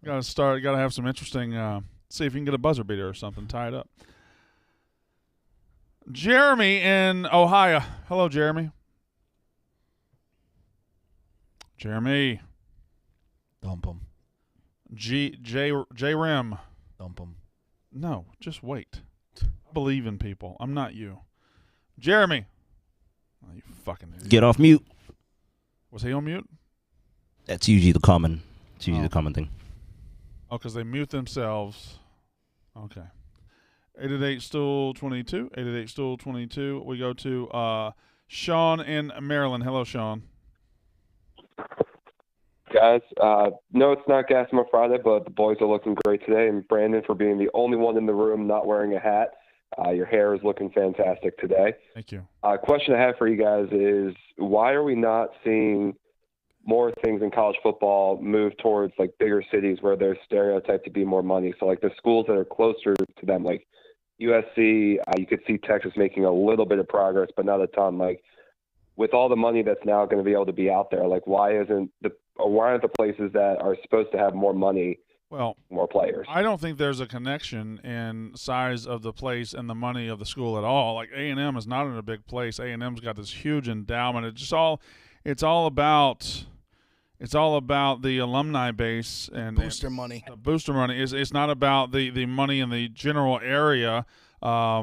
gotta have some interesting. See if you can get a buzzer beater or something. Tie it up. Jeremy in Ohio. Hello, Jeremy. Jeremy. Dump him. J Rim. Dump him. No, just wait. I believe in people. I'm not you. Jeremy. Oh, you fucking idiot. Get off mute. Was he on mute? That's usually the common. It's usually the common thing. Oh, because they mute themselves. Okay. 888-STOOL-22. 888-STOOL-22. We go to Sean in Maryland. Hello, Sean. Guys, no, it's not Gassman Friday, but the boys are looking great today. And Brandon, for being the only one in the room not wearing a hat. Your hair is looking fantastic today. Thank you. Question I have for you guys is, why are we not seeing more things in college football move towards like bigger cities where they're stereotyped to be more money? So like the schools that are closer to them, like USC, you could see Texas making a little bit of progress, but not a ton. Like with all the money that's now going to be able to be out there, like why aren't the places that are supposed to have more money, more players? I don't think there's a connection in size of the place and the money of the school at all. Like A&M is not in a big place. A&M's got this huge endowment. It's all about the alumni base and booster money. The booster money it's not about the money in the general area. I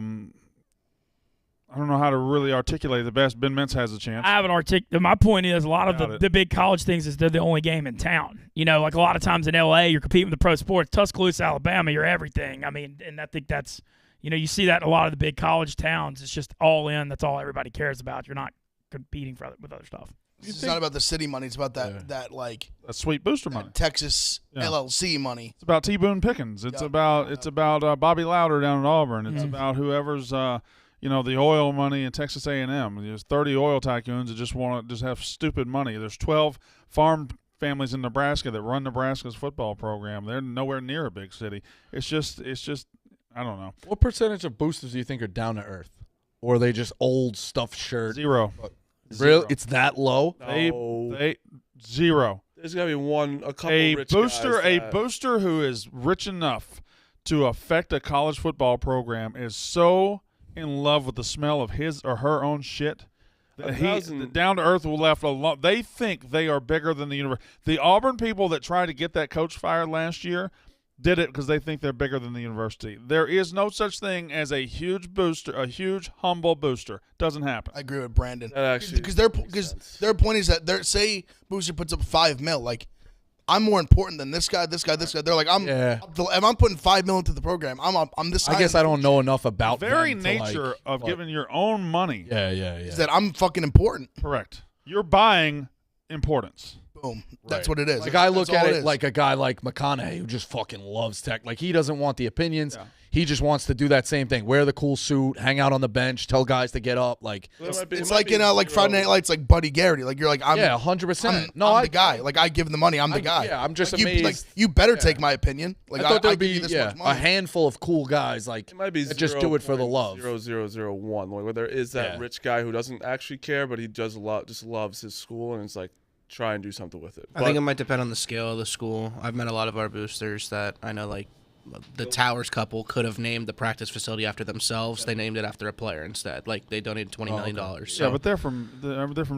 don't know how to really articulate the best. Ben Mintz has a chance. I haven't articulated. My point is a lot of the big college things is they're the only game in town. You know, like a lot of times in L.A., you're competing with the pro sports. Tuscaloosa, Alabama, you're everything. I mean, and I think that's, you know, you see that in a lot of the big college towns. It's just all in. That's all everybody cares about. You're not competing with other stuff. It's not about the city money. It's about that sweet booster money. Texas LLC money. It's about T. Boone Pickens. It's about Bobby Louder down at Auburn. It's about whoever's the oil money in Texas A&M. There's 30 oil tycoons that just have stupid money. There's 12 farm families in Nebraska that run Nebraska's football program. They're nowhere near a big city. It's just I don't know. What percentage of boosters do you think are down to earth, or are they just old stuffed shirt? Zero. Really? It's that low? They zero. There's got to be a couple rich booster. guys A booster who is rich enough to affect a college football program is so in love with the smell of his or her own shit. The down to earth will left alone. They think they are bigger than the university. The Auburn people that tried to get that coach fired last year did it because they think they're bigger than the university. There is no such thing as a huge booster, a huge humble booster. Doesn't happen. I agree with Brandon. Because their point is that say booster puts up $5 million, like I'm more important than this guy. They're like if I'm putting $5 million into the program, I'm this. I guess I don't know enough about the very nature of giving your own money. Is that I'm fucking important. Correct. You're buying importance. Boom. That's what it is. Like I look at it like a guy like McConaughey who just fucking loves tech. Like he doesn't want the opinions. Yeah. He just wants to do that same thing. Wear the cool suit, hang out on the bench, tell guys to get up. Like it's like in like Friday Night Lights, like Buddy Garrity. Like you're like 100%. I'm the guy. Like I give him the money. I'm the guy. Yeah, I'm just like, amazed. You better take my opinion. Like I thought there'd be this much money. a handful of cool guys like it might be that just do it for the love. 0.0001. Like where there is that rich guy who doesn't actually care, but he just loves his school and it's like try and do something with it. I think it might depend on the scale of the school. I've met a lot of our boosters that I know, like the Towers couple could have named the practice facility after themselves. They named it after a player instead. Like they donated $20 million. So yeah, but they're from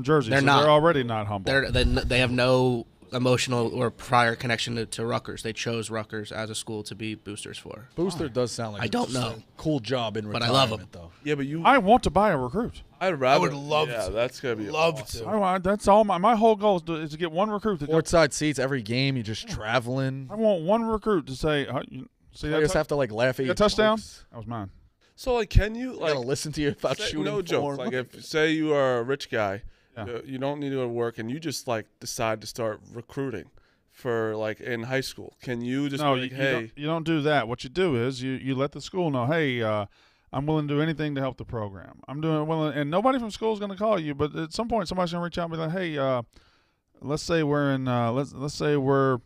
Jersey. They're so not. They're already not humble. They have no emotional or prior connection to Rutgers. They chose Rutgers as a school to be boosters for. Booster does sound like I don't know. A cool job in retirement, but I love them though. Yeah, but I want to buy a recruit. I would love to. Yeah, that's gonna be awesome. That's all. My whole goal is to get one recruit. Courtside seats every game. You're just traveling. I want one recruit to say. See players have to like laugh at you. Touchdown. That was mine. So like, can you like gotta listen to you about shooting? No joke. Like if say you are a rich guy, you don't need to go to work, and you just like decide to start recruiting for like in high school. Can you just you don't do that. What you do is you let the school know, hey, I'm willing to do anything to help the program. I'm doing willing, and nobody from school is going to call you, but at some point somebody's going to reach out and be like, hey, let's say we're in let's say we're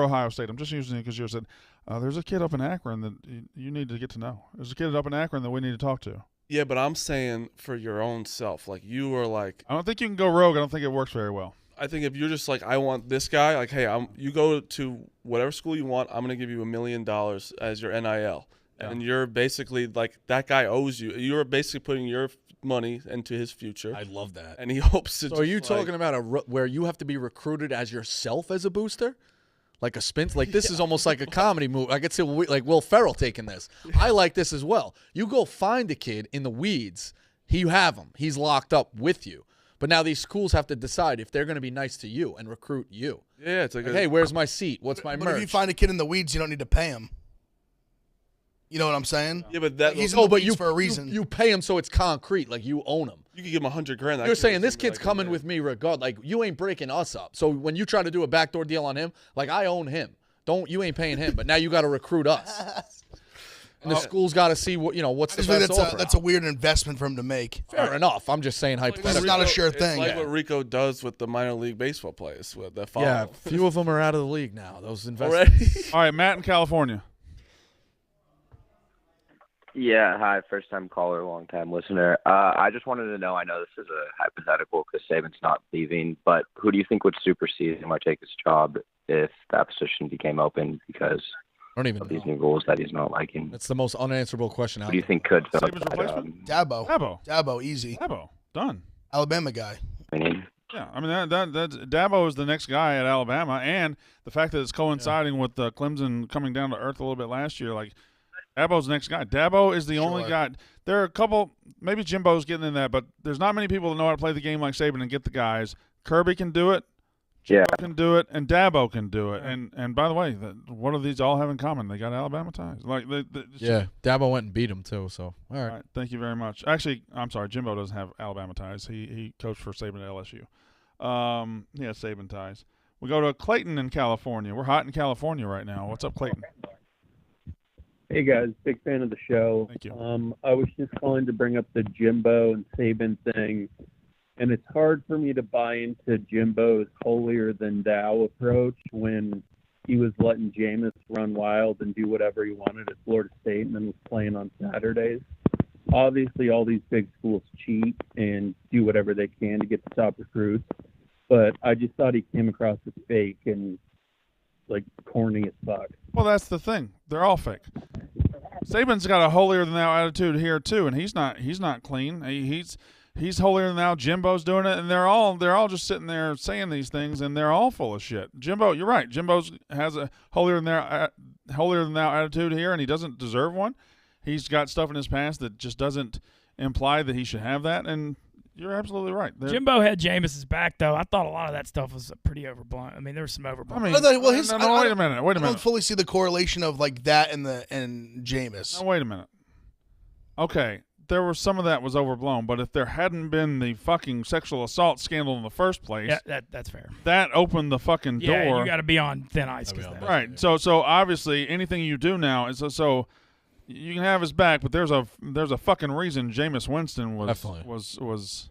Ohio State. I'm just using it because you said there's a kid up in Akron that you need to get to know. There's a kid up in Akron that we need to talk to. Yeah, but I'm saying for your own self, like you are like. I don't think you can go rogue. I don't think it works very well. I think if you're just like, I want this guy, like, hey, you go to whatever school you want, I'm going to give you $1 million as your NIL. Yeah. And you're basically like, that guy owes you. You're basically putting your money into his future. I love that. And he hopes to. So are you talking about where you have to be recruited as yourself as a booster? Like a spin? Like this is almost like a comedy movie. I could see like Will Ferrell taking this. I like this as well. You go find a kid in the weeds. You have him. He's locked up with you. But now these schools have to decide if they're going to be nice to you and recruit you. Yeah, it's like hey, where's my seat? What's my But merch? if you find a kid in the weeds, you don't need to pay him. You know what I'm saying? Yeah, but he's in the weeds for a reason. You pay him so it's concrete, like you own him. You can give him $100,000. You're saying this kid's coming with me regard. Like you ain't breaking us up. So when you try to do a backdoor deal on him, like I own him. You ain't paying him, but now you got to recruit us. And the school's got to see what's the best offer. That's a weird investment for him to make. Fair enough. I'm just saying hypothetically. It's not a sure thing. It's like what Rico does with the minor league baseball players with that follow. Yeah, few of them are out of the league now. Those investments. All right, Matt in California. Yeah, hi, first-time caller, long-time listener. I just wanted to know, I know this is a hypothetical because Saban's not leaving, but who do you think would supersede him or take his job if that position became open because I don't even of these new rules that he's not liking? That's the most unanswerable question out Who do you think could fill Saban's that, replacement? Dabo, easy. Dabo, done. Alabama guy. Yeah, I mean that's Dabo is the next guy at Alabama, and the fact that it's coinciding with Clemson coming down to earth a little bit last year, like Dabo's the next guy. Dabo is the only guy. There are a couple, maybe Jimbo's getting in that, but there's not many people that know how to play the game like Saban and get the guys. Kirby can do it. Jimbo can do it, and Dabo can do it. And by the way, what do these all have in common? They got Alabama ties. Dabo went and beat him too. So all right. Thank you very much. Actually, I'm sorry, Jimbo doesn't have Alabama ties. He coached for Saban at LSU. He has Saban ties. We go to Clayton in California. We're hot in California right now. What's up, Clayton? Hey guys, big fan of the show. Thank you. I was just calling to bring up the Jimbo and Saban thing, and it's hard for me to buy into Jimbo's holier than thou approach when he was letting Jameis run wild and do whatever he wanted at Florida State and then was playing on Saturdays. Obviously, all these big schools cheat and do whatever they can to get the top recruits, but I just thought he came across as fake and like corny as fuck. Well, that's the thing. They're all fake. Saban's got a holier than thou attitude here too, and he's not clean. He's holier than thou. Jimbo's doing it, and they're all just sitting there saying these things, and they're all full of shit. Jimbo, you're right. Jimbo's has a holier than thou attitude here, and he doesn't deserve one. He's got stuff in his past that just doesn't imply that he should have that, and you're absolutely right. Jimbo had Jameis's back, though. I thought a lot of that stuff was pretty overblown. I mean, there was some overblown. I mean, wait a minute. I don't fully see the correlation of like that and Jameis. No, wait a minute. Okay, there was some of that was overblown, but if there hadn't been the fucking sexual assault scandal in the first place, yeah, that's fair. That opened the fucking door. Yeah, you got to be on thin ice. Right. So obviously anything you do now is so. You can have his back, but there's a fucking reason Jameis Winston was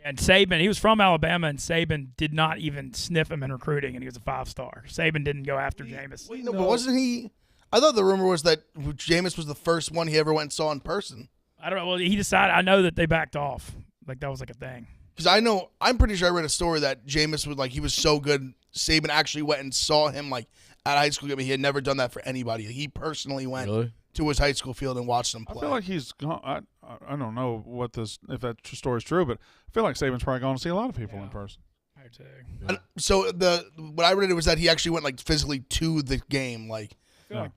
and Saban. He was from Alabama, and Saban did not even sniff him in recruiting, and he was a 5-star. Saban didn't go after Jameis. No, but wasn't he? I thought the rumor was that Jameis was the first one he ever went and saw in person. I don't know. Well, he decided. I know that they backed off. Like that was like a thing. Because I'm pretty sure I read a story that Jameis was like he was so good. Saban actually went and saw him like at a high school game. He had never done that for anybody. He personally went to his high school field and watched him play. I feel like he's gone. I don't know if that story's true, but I feel like Saban's probably gone to see a lot of people in person. So what I read was that he actually went like physically to the game. Like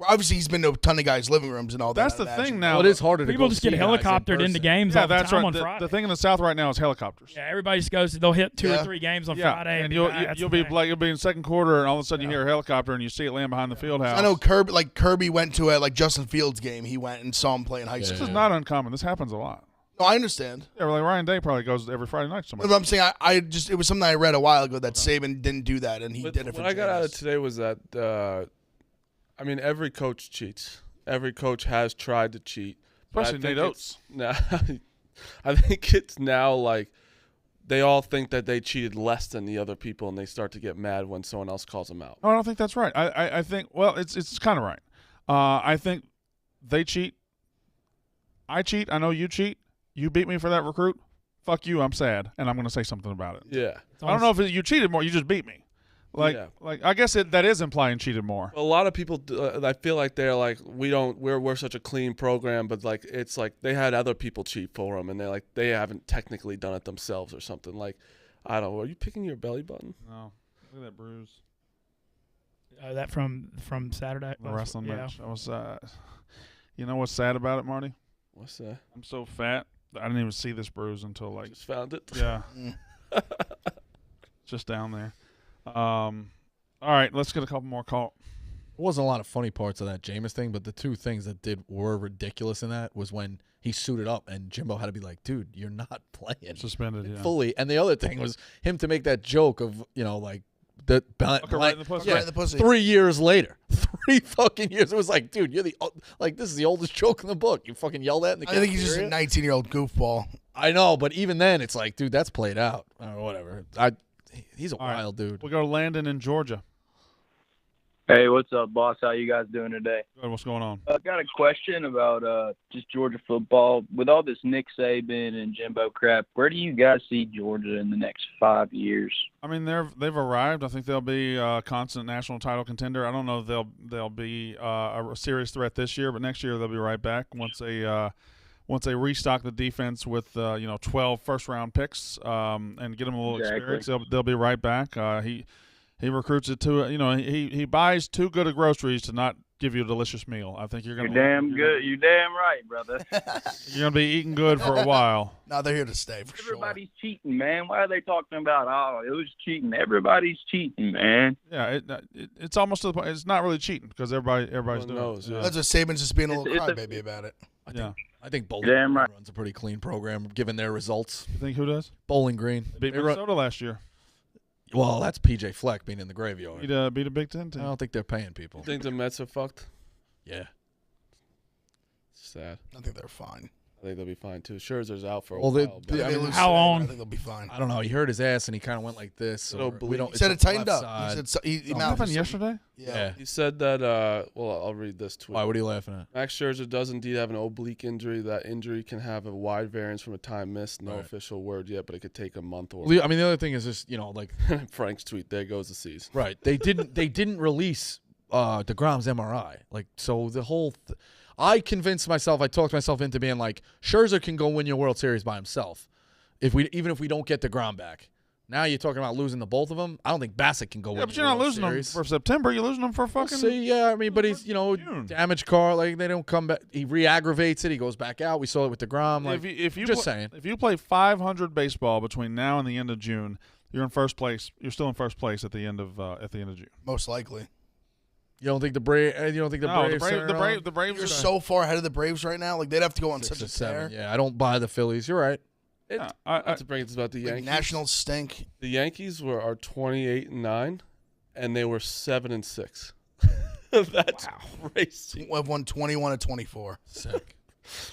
obviously he's been to a ton of guys' living rooms and all that. That's the thing now. Well, it is harder to people go just get see guys in helicoptered into person. games. Yeah, all the that's time right. on Friday. The thing in the South right now is helicopters. Yeah, everybody just goes. They'll hit two or three games on Friday, and you'll be in second quarter, and all of a sudden you hear a helicopter, and you see it land behind the field house. I know Kirby went to a Justin Fields game. He went and saw him play in high school. This is not uncommon. This happens a lot. No, I understand. Yeah, like Ryan Day probably goes every Friday night somewhere. But I'm saying it was something I read a while ago that Saban didn't do that, and he did it for What I got out of today was that I mean every coach cheats. Every coach has tried to cheat. Especially Nate Oates. I think it's now like they all think that they cheated less than the other people, and they start to get mad when someone else calls them out. No, I don't think that's right. I think it's kind of right. I think they cheat. I cheat. I know you cheat. You beat me for that recruit. Fuck you. I'm sad, and I'm going to say something about it. Yeah. I don't know if you cheated more. You just beat me. Like I guess that is implying cheated more. A lot of people, I feel like they're like we're such a clean program, but like it's like they had other people cheat for them, and they're like they haven't technically done it themselves or something. Like I don't know. Are you picking your belly button? No. Look at that bruise. That from Saturday. The wrestling match. I was. You know what's sad about it, Marty? What's that? I'm so fat I didn't even see this bruise until like Just found it. Yeah. Just down there. All right, let's get a couple more calls. There wasn't a lot of funny parts of that Jameis thing, but the two things that were ridiculous in that was when he suited up and Jimbo had to be like, dude, you're not playing. Suspended, yeah. Fully. And the other thing was him to make that joke of, like, right in the pussy. Yeah, Right in the pussy. 3 years later. 3 fucking years. It was like, dude, you're this is the oldest joke in the book. You fucking yelled at in the I think he's just a cafeteria? 19-year-old goofball. I know, but even then, it's like, dude, that's played out. Whatever. He's a All right. wild dude. We'll go to Landon in Georgia. Hey, what's up, boss? How you guys doing today? Good. What's going on? I've got a question about just Georgia football. With all this Nick Saban and Jimbo crap, where do you guys see Georgia in the next 5 years? I mean, they've arrived. I think they'll be a constant national title contender. I don't know if they'll be a serious threat this year, but next year they'll be right back once they restock the defense with 12 first-round picks and get them a little experience. They'll be right back. He recruits it to he buys too good of groceries to not give you a delicious meal. I think you're gonna. You're damn good. You're damn right, brother. You're gonna be eating good for a while. No, they're here to stay for Everybody's cheating, man. Why are they talking about it was cheating? Everybody's cheating, man. Yeah, it's almost to the point. It's not really cheating because everybody's doing knows, it. yeah. That's what Saban's just being a little It's a- crybaby about it. I think Bowling Damn Green right. runs a pretty clean program given their results. You think who does? Bowling Green. Beat They run- Minnesota last year. Well, that's PJ Fleck being in the graveyard. Beat a Big Ten team. I don't think they're paying people. You think the Mets are fucked? Yeah. Sad. I think they're fine. I think they'll be fine too. Scherzer's out for a Well, while. but- If they lose how today, long? I think they'll be fine. I don't know. He hurt his ass and he kind of went like this. Little or we don't. He said it it's tightened left up. side. He said he What mouthed happened something. yesterday? Yeah. He said that. Well, I'll read this tweet. Why? What are you laughing at? Max Scherzer does indeed have an oblique injury. That injury can have a wide variance from a time missed. No Right. official word yet, but it could take a month or. Well, I mean, the other thing is just like Frank's tweet. There goes the season. right. They didn't release DeGrom's MRI. Like so the whole. I convinced myself. I talked myself into being like Scherzer can go win your World Series by himself. Even if we don't get DeGrom back. Now you're talking about losing the both of them. I don't think Bassett can go win. Yeah, but you're not losing them for September. You're losing them for fucking. See, yeah, I mean, but he's June. damaged car. Like they don't come back. He re-aggravates it. He goes back out. We saw it with DeGrom. Like if you just play, saying. if you play 500 baseball between now and the end of June, you're in first place. You're still in first place at the end of June. Most likely. You don't think the Braves? You don't think the No, Braves? the Braves You're are so far ahead of the Braves right now. Like they'd have to go on 6 such or a 7. tear. Yeah, I don't buy the Phillies. You're right. Not to bring this about the Like Yankees. Nationals stink. The Yankees are 28-9, and they were 7-6. That's crazy. We've won 21 to 24. Sick.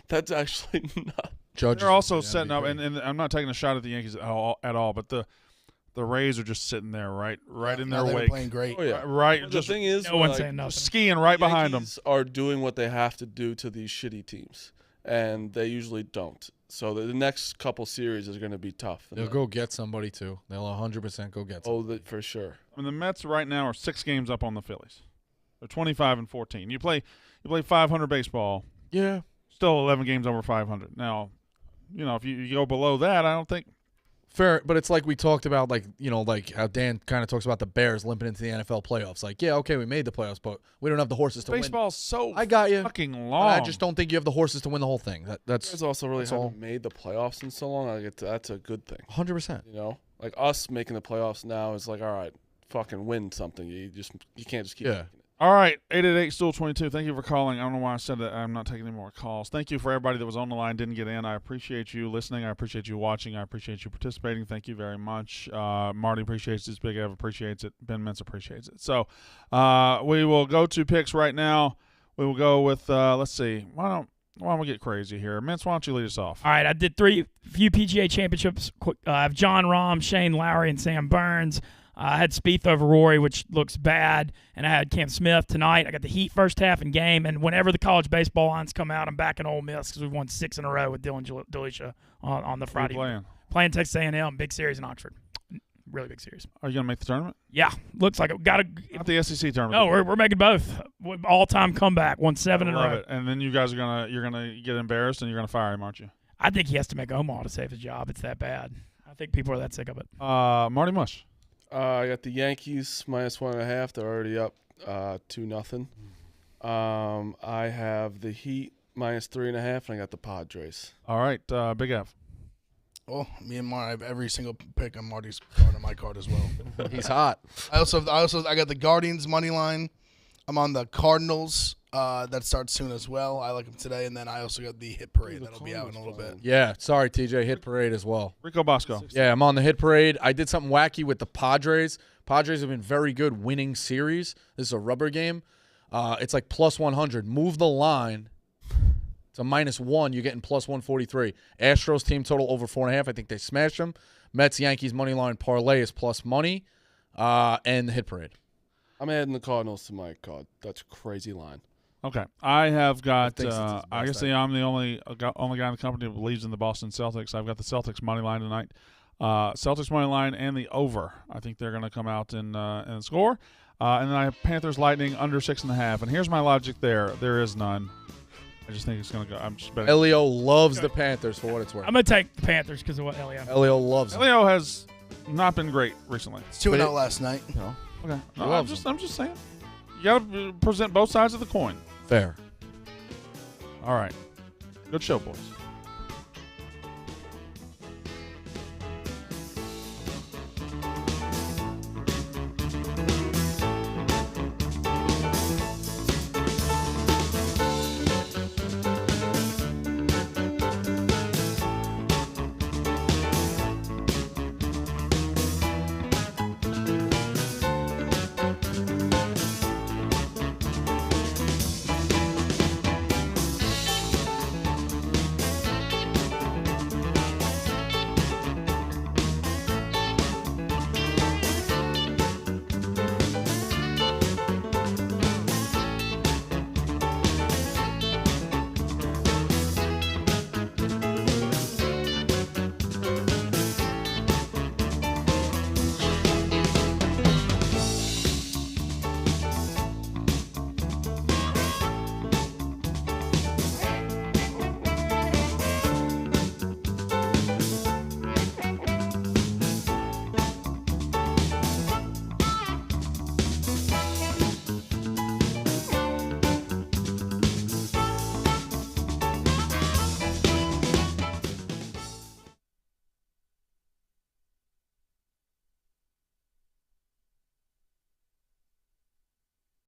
That's actually not. Judges They're also would be setting up, great. and I'm not taking a shot at the Yankees at all, but the Rays are just sitting there, right in Now their they're wake. playing great. Oh yeah. Right. Well, Just the thing is, no one's like, saying nothing. skiing right behind them. Yankees are doing what they have to do to these shitty teams, and they usually don't. So the next couple series is going to be tough. They'll go get somebody too. They'll 100% go get. Oh, Somebody. for sure. I mean, the Mets right now are 6 games up on the Phillies. They're 25-14. You play 500 baseball. Yeah. Still 11 games over 500. Now, if you go below that, I don't think. Fair, but it's like we talked about, like how Dan kind of talks about the Bears limping into the NFL playoffs. Like, yeah, okay, we made the playoffs, but we don't have the horses to win. Baseball's so I got you. fucking But long. I just don't think you have the horses to win the whole thing. That's Bears also really that's all. haven't made the playoffs in so long. Like that's a good thing. 100%. Like us making the playoffs now is like, all right, fucking win something. You can't just keep. Yeah. making it. All right, 888-STOOL-22. Thank you for calling. I don't know why I said that. I'm not taking any more calls. Thank you for everybody that was on the line, didn't get in. I appreciate you listening. I appreciate you watching. I appreciate you participating. Thank you very much. Marty appreciates it. Big Ev appreciates it. Ben Mintz appreciates it. So we will go to picks right now. We will go with, let's see. Why don't we get crazy here? Mintz, why don't you lead us off? All right, I did few PGA championships. I have John Rahm, Shane Lowry, and Sam Burns. I had Spieth over Rory, which looks bad, and I had Cam Smith tonight. I got the Heat first half and game, and whenever the college baseball lines come out, I'm back in Ole Miss because we've won 6 in a row with Dylan DeLucia on the Friday. Playing Texas A&M, big series in Oxford. Really big series. Are you going to make the tournament? Yeah, looks like it. Not the SEC tournament. No, we're making both. All-time comeback, won 7 in a row. It. And then you guys are you're gonna get embarrassed and you're gonna fire him, aren't you? I think he has to make Omaha to save his job. It's that bad. I think people are that sick of it. Marty Mush. I got the Yankees -1.5. They're already up 2-0. I have the Heat -3.5, and I got the Padres. All right, Big F. Oh, me and Marty, I have every single pick on Marty's card on my card as well. He's hot. I got the Guardians money line. I'm on the Cardinals. That starts soon as well. I like them today, and then I also got the Hit Parade that'll be out in a little bit. Yeah, sorry, TJ. Hit Parade as well. Rico Bosco. Yeah, I'm on the Hit Parade. I did something wacky with the Padres. Padres have been very good winning series. This is a rubber game. It's like +100. Move the line. It's a -1. You're getting +143. Astros team total over 4.5. I think they smashed them. Mets Yankees money line parlay is plus money, and the Hit Parade. I'm adding the Cardinals to my card. That's a crazy line. Okay, I have got. I guess I'm the only guy in the company who believes in the Boston Celtics. I've got the Celtics money line tonight. Celtics money line and the over. I think they're going to come out and score. And then I have Panthers Lightning under 6.5. And here's my logic there. There is none. I just think it's going to go. I'm just betting. Elio loves the Panthers for what it's worth. I'm going to take the Panthers because of what Elio. Elio loves them. Elio has not been great recently. It's 2-0 last night. No. Okay. No, I'm just saying. You got to present both sides of the coin. Fair. All right. Good show, boys.